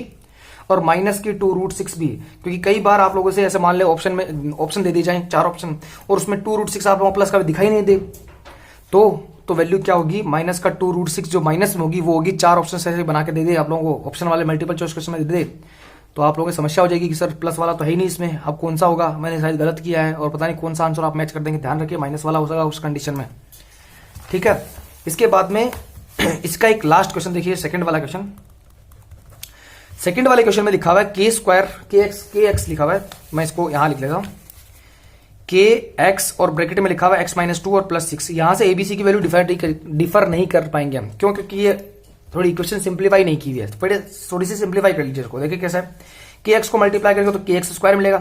और माइनस की 2√6b, क्योंकि कई बार आप लोगों से ऐसे मान ले ऑप्शन में ऑप्शन दे दी जाए 4 ऑप्शन, और उसमें 2√6 आप लोगों प्लस का दिखाई नहीं दे, तो वैल्यू क्या होगी, माइनस का 2√6 जो माइनस में होगी वो होगी 4 ऑप्शन ऐसे बना के दे दे आप लोगों को, ऑप्शन वाले मल्टीपल चॉइस क्वेश्चन में दे दे, तो आप लोगों की समस्या हो जाएगी कि सर प्लस वाला तो है ही नहीं इसमें, अब कौन सा होगा, मैंने शायद गलत किया है, और पता नहीं कौन सा आंसर आप मैच कर देंगे। ध्यान रखिए माइनस वाला हो जाएगा उस कंडीशन में, ठीक है। इसके बाद में इसका एक लास्ट क्वेश्चन देखिए, सेकंड वाला क्वेश्चन। सेकंड वाले क्वेश्चन में लिखा हुआ है k स्क्वायर के एक्स लिखा हुआ है, मैं इसको यहां लिख लेता हूं, के एक्स और ब्रैकेट में लिखा हुआ है x माइनस 2 और प्लस 6। यहां से एबीसी की वैल्यू डिफर नहीं कर पाएंगे हम, क्यों, क्योंकि ये थोड़ी इक्वेशन सिंप्लीफाई नहीं की हुई है, पहले थोड़ी सी सिंप्लीफाई कर लीजिए इसको। देखिए कैसा है, के एक्स को मल्टीप्लाई करेंगे तो के एक्स स्क्वायर मिलेगा,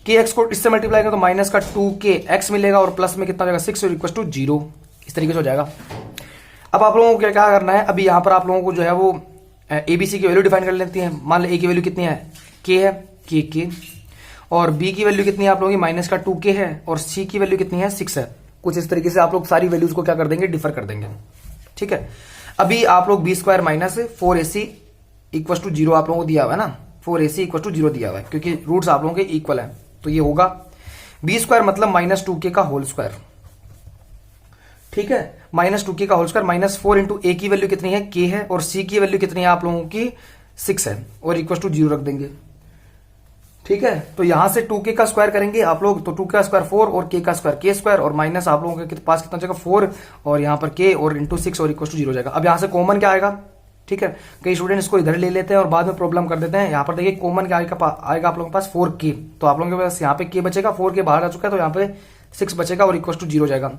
के एक्स को इससे मल्टीप्लाई करेंगे तो माइनस का 2k x मिलेगा, और प्लस में कितना हो जाएगा 6 और इक्वल टू 0, इस तरीके से हो जाएगा। अब आप लोगों को क्या करना है, अभी यहां पर आप लोगों को जो है वो एबीसी की वैल्यू डिफाइन कर लेती है। मान लो ए की वैल्यू कितनी है, k है, के, और बी की वैल्यू कितनी है आप लोगों की, माइनस का 2k है, और सी की वैल्यू कितनी है 6 है। कुछ इस तरीके से आप लोग सारी वैल्यूज को क्या कर देंगे, डिफर कर देंगे, ठीक है। अभी आप लोग B square minus 4ac equal to 0 आप लोगों को दिया हुआ है ना, 4ac इक्वल टू 0 दिया हुआ है, क्योंकि रूट्स आप लोगों के इक्वल है, तो ये होगा बी स्क्वायर मतलब माइनस 2k का होल स्क्वायर, ठीक है, माइनस 2k का होल स्क्वायर, माइनस 4 इंटू ए की वैल्यू कितनी है, k है, और c की वैल्यू कितनी है आप लोगों की 6 है, और इक्वल टू 0 रख देंगे, ठीक है। तो यहां से 2k का स्क्वायर करेंगे आप लोग, तो 2k का स्क्वायर 4 और k का स्क्वायर k स्क्वायर, और माइनस आप लोगों के पास कितना जाएगा 4 और यहां पर k और इंटू 6 और इक्वल टू 0 जाएगा। अब यहां से कॉमन क्या आएगा, ठीक है, कई स्टूडेंट इसको इधर ले लेते हैं और बाद में प्रॉब्लम कर देते हैं। यहां पर देखिए कॉमन क्या आएगा आप लोगों के पास 4k, तो आप लोगों के पास यहाँ पे k बचेगा, 4k बाहर आ चुका है तो यहाँ पे 6 बचेगा और इक्वल टू 0 जाएगा।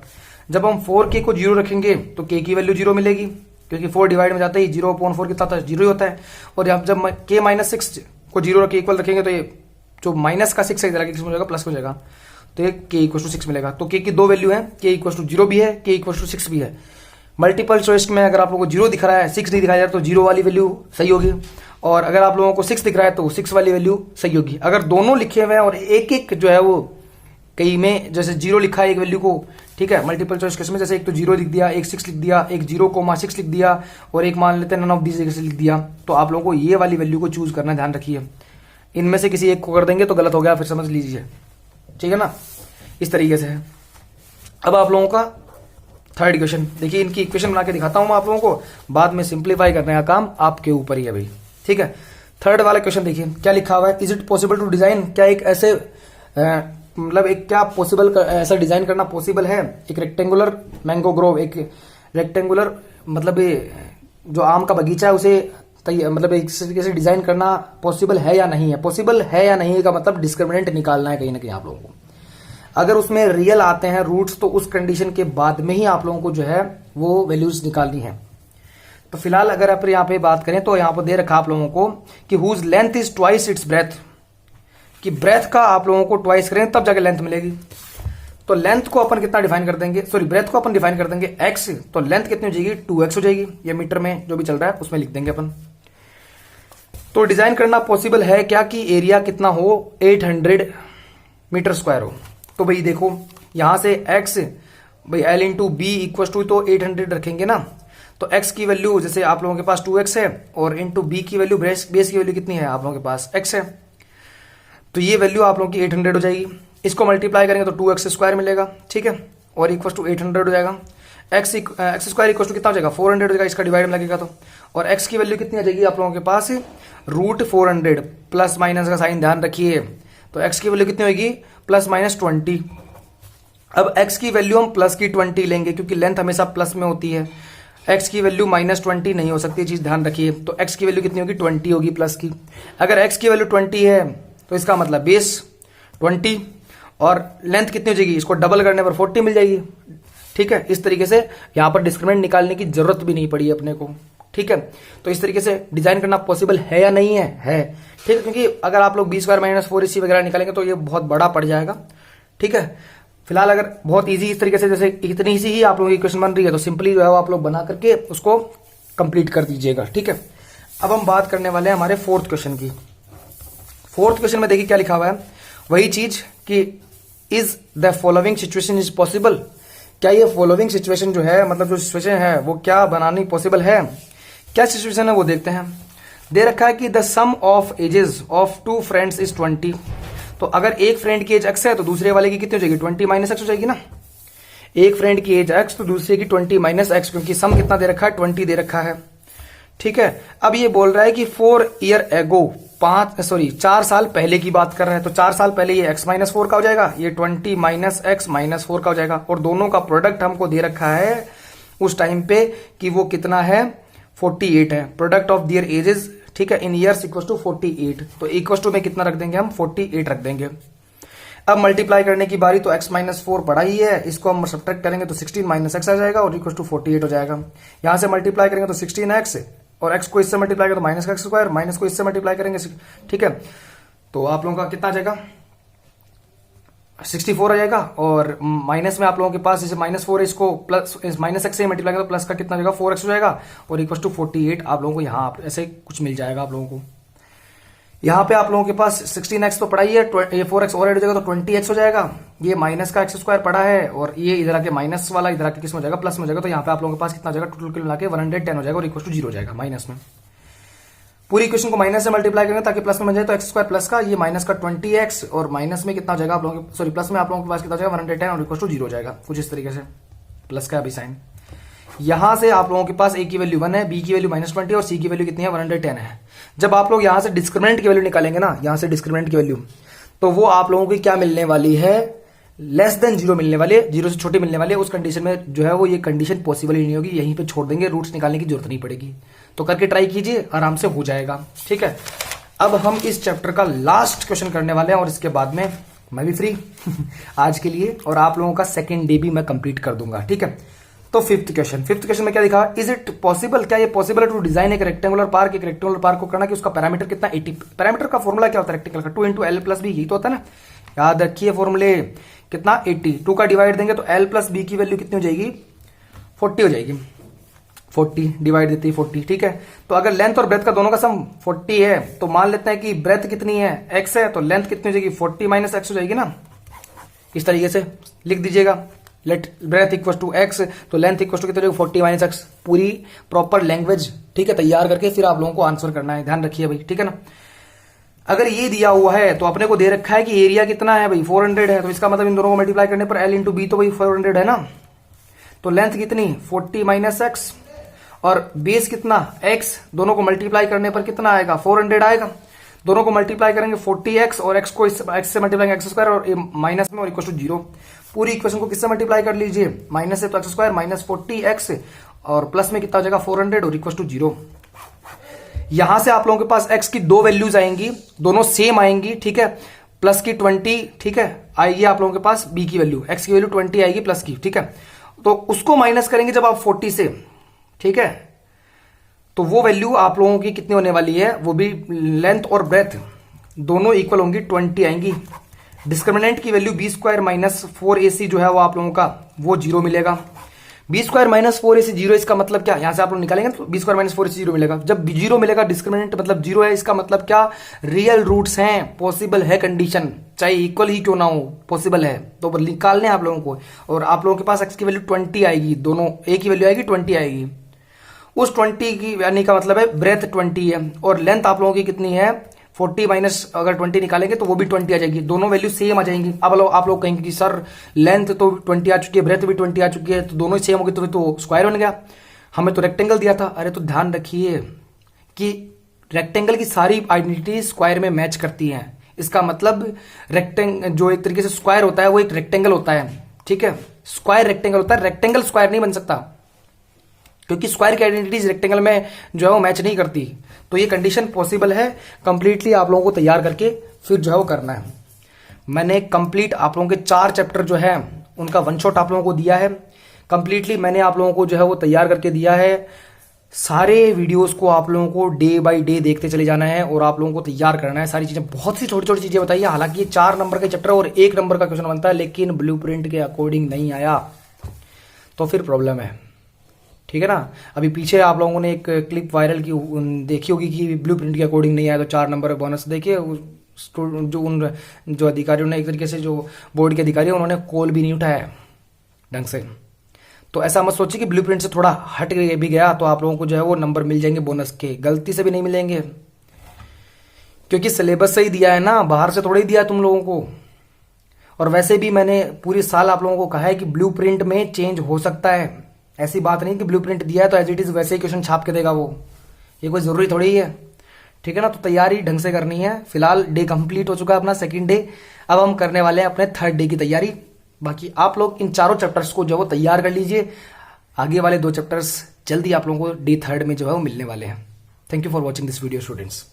जब हम 4k को 0 रखेंगे तो k की वैल्यू 0 मिलेगी, क्योंकि 4 डिवाइड में जाते ही 0/4 कितना था 0 ही होता है, और जब k माइनस 6 को 0 रख के इक्वल रखेंगे तो ये जो माइनस का 6 है इधर किस में हो जाएगा, प्लस हो जाएगा, तो ये k इक्वल टू 6 मिलेगा। तो k की 2 वैल्यू है, k इक्वल टू 0 भी है, k इक्वल टू 6 भी है। मल्टीपल चॉइस में अगर आप लोगों को 0 दिख रहा है, 6 नहीं दिखाया तो 0 वाली वैल्यू सही होगी, और अगर आप लोगों को 6 दिख रहा है तो 6 वाली वैल्यू सही होगी। अगर दोनों लिखे हुए हैं और एक एक जो है वो कई में जैसे 0 लिखा है एक वैल्यू को, ठीक है, मल्टीपल चॉइस केस में जैसे एक तो 0 लिख दिया, एक 6 लिख दिया, एक 0,6 लिख दिया, और एक मान लेते हैं नन ऑफ दीज लिख दिया, तो आप लोगों को ये वाली वैल्यू को चूज करना, ध्यान रखिए। इनमें से किसी एक को कर देंगे तो गलत हो गया, फिर समझ लीजिए, ठीक है ना, इस तरीके से है। अब आप लोगों का थर्ड इक्वेशन देखिए, इनकी इक्वेशन बना के दिखाता हूं मैं आप लोगों को, बाद में सिंप्लीफाई करने का काम आपके ऊपर ही है भाई, ठीक है। थर्ड वाला क्वेश्चन देखिए क्या लिखा हुआ है, is it possible to design, क्या एक ऐसे मतलब एक क्या पॉसिबल ऐसा डिजाइन करना पॉसिबल है, एक रेक्टेंगुलर मैंगो ग्रोव, एक रेक्टेंगुलर मतलब जो आम का बगीचा है उसे मतलब एक तरीके से डिजाइन करना पॉसिबल है या नहीं है। पॉसिबल है या नहीं का मतलब डिस्क्रिमिनेंट निकालना है कहीं ना कहीं आप लोगों को। अगर उसमें रियल आते हैं रूट्स तो उस कंडीशन के बाद में ही आप लोगों को जो है वो वैल्यूज निकालनी है। तो फिलहाल अगर आप यहाँ पे बात करें तो यहाँ पर दे रखा आप लोगों को कि whose length is twice its breadth, कि ब्रेथ का आप लोगों को ट्वाइस करें तब जाके लेंथ मिलेगी। तो लेंथ को अपन कितना डिफाइन कर देंगे, सॉरी ब्रेथ को अपन डिफाइन कर देंगे x, तो लेंथ कितनी हो जाएगी 2x हो जाएगी। ये मीटर में जो भी चल रहा है उसमें लिख देंगे अपन। तो डिजाइन करना पॉसिबल है क्या कि एरिया कितना हो 800 मीटर स्क्वायर हो। तो भाई देखो यहां से x भाई l into B equal to तो 800 रखेंगे ना, तो x की वैल्यू जैसे आप लोगों के पास 2x है और इंटू बी की वैल्यू बेस की वैल्यू कितनी है आप लोगों के पास x है, तो ये वैल्यू आप लोगों की 800 हो जाएगी। इसको मल्टीप्लाई करेंगे तो 2x स्क्वायर मिलेगा, ठीक है, और इक्व टू 800 हो जाएगा। एक्स स्क्वायर इक्व टू कितना हो जाएगा 400 हो जाएगा, इसका डिवाइड में लगेगा तो, और x की वैल्यू कितनी आ जाएगी आप लोगों के पास √400, प्लस माइनस का साइन ध्यान रखिए, तो x की वैल्यू कितनी होगी +-20। अब x की वैल्यू हम प्लस की 20 लेंगे क्योंकि लेंथ हमेशा प्लस में होती है, x की वैल्यू -20 नहीं हो सकती, चीज ध्यान रखिए। तो x की वैल्यू कितनी होगी 20 होगी प्लस की। अगर x की वैल्यू 20 है तो इसका मतलब बेस 20 और लेंथ कितनी हो जाएगी, इसको डबल करने पर 40 मिल जाएगी, ठीक है। इस तरीके से यहां पर डिस्क्रिमिनेंट निकालने की जरूरत भी नहीं पड़ी अपने को, ठीक है। तो इस तरीके से डिजाइन करना पॉसिबल है या नहीं है ठीक है, क्योंकि अगर आप लोग b² - 4ac वगैरह निकालेंगे तो ये बहुत बड़ा पड़ जाएगा, ठीक है। फिलहाल अगर बहुत इजी इस तरीके से जैसे इतनी सी ही आप लोगों की क्वेश्चन बन रही है तो सिंपली जो है वो आप लोग बना करके उसको कंप्लीट कर दीजिएगा, ठीक है। अब हम बात करने वाले हैं हमारे फोर्थ क्वेश्चन की। फोर्थ क्वेश्चन में देखिए क्या लिखा हुआ है, वही चीज कि is the following situation is possible, क्या ये फॉलोइंग सिचुएशन जो है मतलब जो सिचुएशन है वो क्या बनानी पॉसिबल है, क्या सिचुएशन है वो देखते हैं। दे रखा है कि the sum of ages of 2 friends is 20, तो अगर एक फ्रेंड की एज x है तो दूसरे वाले की कितनी हो जाएगी 20 - x हो जाएगी ना। एक फ्रेंड की एज x तो दूसरे की 20 - x, क्योंकि सम कितना दे रखा है 20 दे रखा है, ठीक है। अब ये बोल रहा है कि 4 ईयर एगो 4 साल पहले की बात कर रहे हैं, तो 4 साल पहले ये x - 4 का हो जाएगा, ये 20 - x - 4 का हो जाएगा, और दोनों का प्रोडक्ट हमको दे रखा है उस टाइम पे कि वो कितना है 48 है। प्रोडक्ट ऑफ दियर एजेस, ठीक है, इन ईयर्स इक्वल टू 48, तो इक्वल टू में कितना रख देंगे हम 48 रख देंगे। अब मल्टीप्लाई करने की बारी, तो x - 4 पड़ा ही है, इसको हम सब्ट्रैक्ट करेंगे तो 16 - x आ जाएगा और इक्वल टू 48 हो जाएगा। यहां से मल्टीप्लाई करेंगे तो 16x और x को इससे मल्टीप्लाई करेंगे तो -x², माइनस को इससे मल्टीप्लाई करेंगे, ठीक है, तो आप लोगों का कितना आ जाएगा 64 आ जाएगा, और माइनस में आप लोगों के पास जैसे -4 है, इसको प्लस -x से मल्टीप्लाई करें तो प्लस का कितना हो जाएगा 4x हो जाएगा, और इक्वल टू 48 आप लोगों को यहाँ ऐसे कुछ मिल जाएगा आप लोगों को। यहाँ पे आप लोगों के पास 16x तो पड़ा ही है, ये 4x और ऐड हो जाएगा तो 20x हो जाएगा, ये माइनस का x² पड़ा है, और ये इधर आके माइनस वाला इधर आके किस में हो जाएगा प्लस में हो जाएगा, तो यहाँ पे आप लोगों के पास कितना हो जाएगा टोटल के मिला के 110 हो जाएगा और इक्वल टू 0 हो जाएगा माइनस में। पूरी इक्वेशन को माइनस से मल्टीप्लाई करेंगे ताकि प्लस में बन जाए, तो x² प्लस का ये माइनस का 20x और माइनस में कितना हो जाएगा आप लोगों के, सॉरी प्लस में आप लोगों के पास कितना हो जाएगा 110 और इक्वल टू 0 हो जाएगा, कुछ इस तरीके से प्लस का अभी साइन। यहां से आप लोगों के पास a की वैल्यू 1 है, b की वैल्यू -20 और c की वैल्यू कितनी है 110 है। जब आप लोग यहां से डिस्क्रिमिनेंट की वैल्यू निकालेंगे ना, यहां से डिस्क्रिमिनेंट की वैल्यू, तो वो आप लोगों की क्या मिलने वाली है <0 मिलने वाले, 0 से छोटे मिलने वाले। उस कंडीशन में जो है वो ये कंडीशन पॉसिबल ही नहीं होगी, यहीं पे छोड़ देंगे, रूट्स निकालने की जरूरत नहीं पड़ेगी। तो करके ट्राई कीजिए, आराम से हो जाएगा, ठीक है। अब हम इस चैप्टर का लास्ट क्वेश्चन करने वाले हैं और इसके बाद में मैं भी फ्री आज के लिए, और आप लोगों का सेकेंड डे भी मैं कंप्लीट कर दूंगा, ठीक है। तो फिफ्थ क्वेश्चन में क्या लिखा, इज इट पॉसिबल, क्या ये पॉसिबल है टू डिजाइन एक रेक्टेंगुलर पार्क को करना कि उसका पैरामीटर कितना 80, पैरामीटर का फॉर्मूला क्या होता है रेक्टेंगुलर का 2 × l + b, यही तो होता है ना, याद रखिए फॉर्मूले, कितना 80, 2 का डिवाइड देंगे तो l + b की वैल्यू कितनी हो जाएगी 40 हो जाएगी, 40 डिवाइड देती है 40, ठीक है। तो अगर लेंथ और ब्रेथ का दोनों का सम 40 है तो मान लेते हैं कि ब्रेथ कितनी है x है, तो लेंथ कितनी हो जाएगी 40 - x हो जाएगी ना, इस तरीके से लिख दीजिएगा, let breadth equal to x, तो लेंथ इक्वल टू कितनी 40 - x, पूरी प्रॉपर लैंग्वेज, ठीक है, तैयार करके फिर आप लोगों को आंसर करना है, ध्यान रखिए भाई, ठीक है ना। अगर ये दिया हुआ है तो अपने को दे रखा है कि एरिया कितना है भाई 400 है, तो इसका मतलब इन दोनों को मल्टीप्लाई करने पर l × b तो भाई 400 है ना, तो लेंथ कितनी 40 - x और बेस कितना x, दोनों को मल्टीप्लाई करने पर कितना आएगा 400 आएगा। दोनों को मल्टीप्लाई करेंगे 40x और x को x से मल्टीप्लाई एक्स स्क्वायर और माइनस में और इक्वल टू 0। पूरी इक्वेशन को किससे मल्टीप्लाई कर लीजिए, माइनस से तो एक्स स्क्वायर माइनस 40x और प्लस में कितना हो जाएगा 400 और इक्वल टू 0। यहां से आप लोगों के पास x की दो वैल्यूज आएंगी, दोनों सेम आएंगी, ठीक है, प्लस की 20, ठीक है, आएगी आप लोगों के पास b की वैल्यू, x की वैल्यू 20 आएगी प्लस की, ठीक है। तो उसको माइनस करेंगे जब आप 40 से, ठीक है, तो वो वैल्यू आप लोगों की कितनी होने वाली है, वो भी लेंथ और ब्रेथ दोनों इक्वल होंगी, 20 आएंगी। डिस्क्रिमिनेंट की value B square minus 4ac जो है वो आप लोगों का वो 0 मिलेगा। बी स्क्वायर माइनस 4ac 0, इसका मतलब क्या, यहां से आप लोग निकालेंगे तो बी स्क्वायर माइनस 4ac 0 मिलेगा। जब 0 मिलेगा डिस्क्रिमिनेंट मतलब 0 है, इसका मतलब क्या, रियल रूट्स हैं, पॉसिबल है कंडीशन, चाहे इक्वल ही क्यों ना हो, पॉसिबल है, तो निकालने आप लोगों को। और आप लोगों के पास x की वैल्यू 20 आएगी, दोनों a की वैल्यू आएगी 20 आएगी। उस 20 की यानी का मतलब है ब्रेथ 20 है और लेंथ आप लोगों की कितनी है 40 माइनस अगर 20 निकालेंगे तो वो भी 20 आ जाएगी, दोनों वैल्यू सेम आ जाएंगी। अब आप लोग कहेंगे कि सर लेंथ तो 20 आ चुकी है, ब्रेथ भी 20 आ चुकी है, तो दोनों सेम हो गई तो स्क्वायर बन गया। हमें तो रेक्टेंगल दिया था। अरे तो ध्यान रखिए कि रेक्टेंगल की सारी आइडेंटिटी स्क्वायर में मैच करती हैं। इसका मतलब जो एक तरीके से स्क्वायर होता है वो एक रेक्टेंगल होता है, ठीक है, स्क्वायर रेक्टेंगल होता है, रेक्टेंगल स्क्वायर नहीं बन सकता क्योंकि स्क्वायर की आइडेंटिटीज रेक्टेंगल में जो है वो मैच नहीं करती। तो ये कंडीशन पॉसिबल है, कंप्लीटली आप लोगों को तैयार करके फिर जो है वो करना है। मैंने कंप्लीट आप लोगों के 4 चैप्टर जो है उनका वन शॉट आप लोगों को दिया है, कंप्लीटली मैंने आप लोगों को जो है वो तैयार करके दिया है। सारे वीडियोस को आप लोगों को डे बाय डे देखते चले जाना है और आप लोगों को तैयार करना है सारी चीजें, बहुत सी छोटी छोटी चीजें बताइए। हालांकि ये 4 नंबर का चैप्टर और 1 नंबर का क्वेश्चन बनता है, लेकिन ब्लूप्रिंट के अकॉर्डिंग नहीं आया तो फिर प्रॉब्लम है, ठीक है ना। अभी पीछे आप लोगों ने एक क्लिप वायरल की देखी होगी कि ब्लूप्रिंट के अकॉर्डिंग नहीं आया तो 4 नंबर बोनस। देखिए जो अधिकारियों ने एक तरीके से जो बोर्ड के अधिकारी उन्होंने कॉल भी नहीं उठाया ढंग से। तो ऐसा मत सोचिए कि ब्लूप्रिंट से थोड़ा हट भी गया तो आप लोगों को जो है वो नंबर मिल जाएंगे बोनस के, गलती से भी नहीं मिलेंगे क्योंकि सिलेबस से ही दिया है ना, बाहर से थोड़ा ही दिया है तुम लोगों को। और वैसे भी मैंने पूरी साल आप लोगों को कहा है कि ब्लूप्रिंट में चेंज हो सकता है, ऐसी बात नहीं कि ब्लूप्रिंट दिया है तो एज इट इज वैसे ही क्वेश्चन छाप के देगा वो, ये कोई जरूरी थोड़ी ही है, ठीक है ना। तो तैयारी ढंग से करनी है। फिलहाल डे कंप्लीट हो चुका है अपना, सेकंड डे, अब हम करने वाले हैं अपने थर्ड डे की तैयारी। बाकी आप लोग इन चारों चैप्टर्स को जो वो तैयार कर लीजिए, आगे वाले 2 चैप्टर्स जल्दी आप लोगों को डे थर्ड में जो है वो मिलने वाले हैं। Thank you for watching this video students.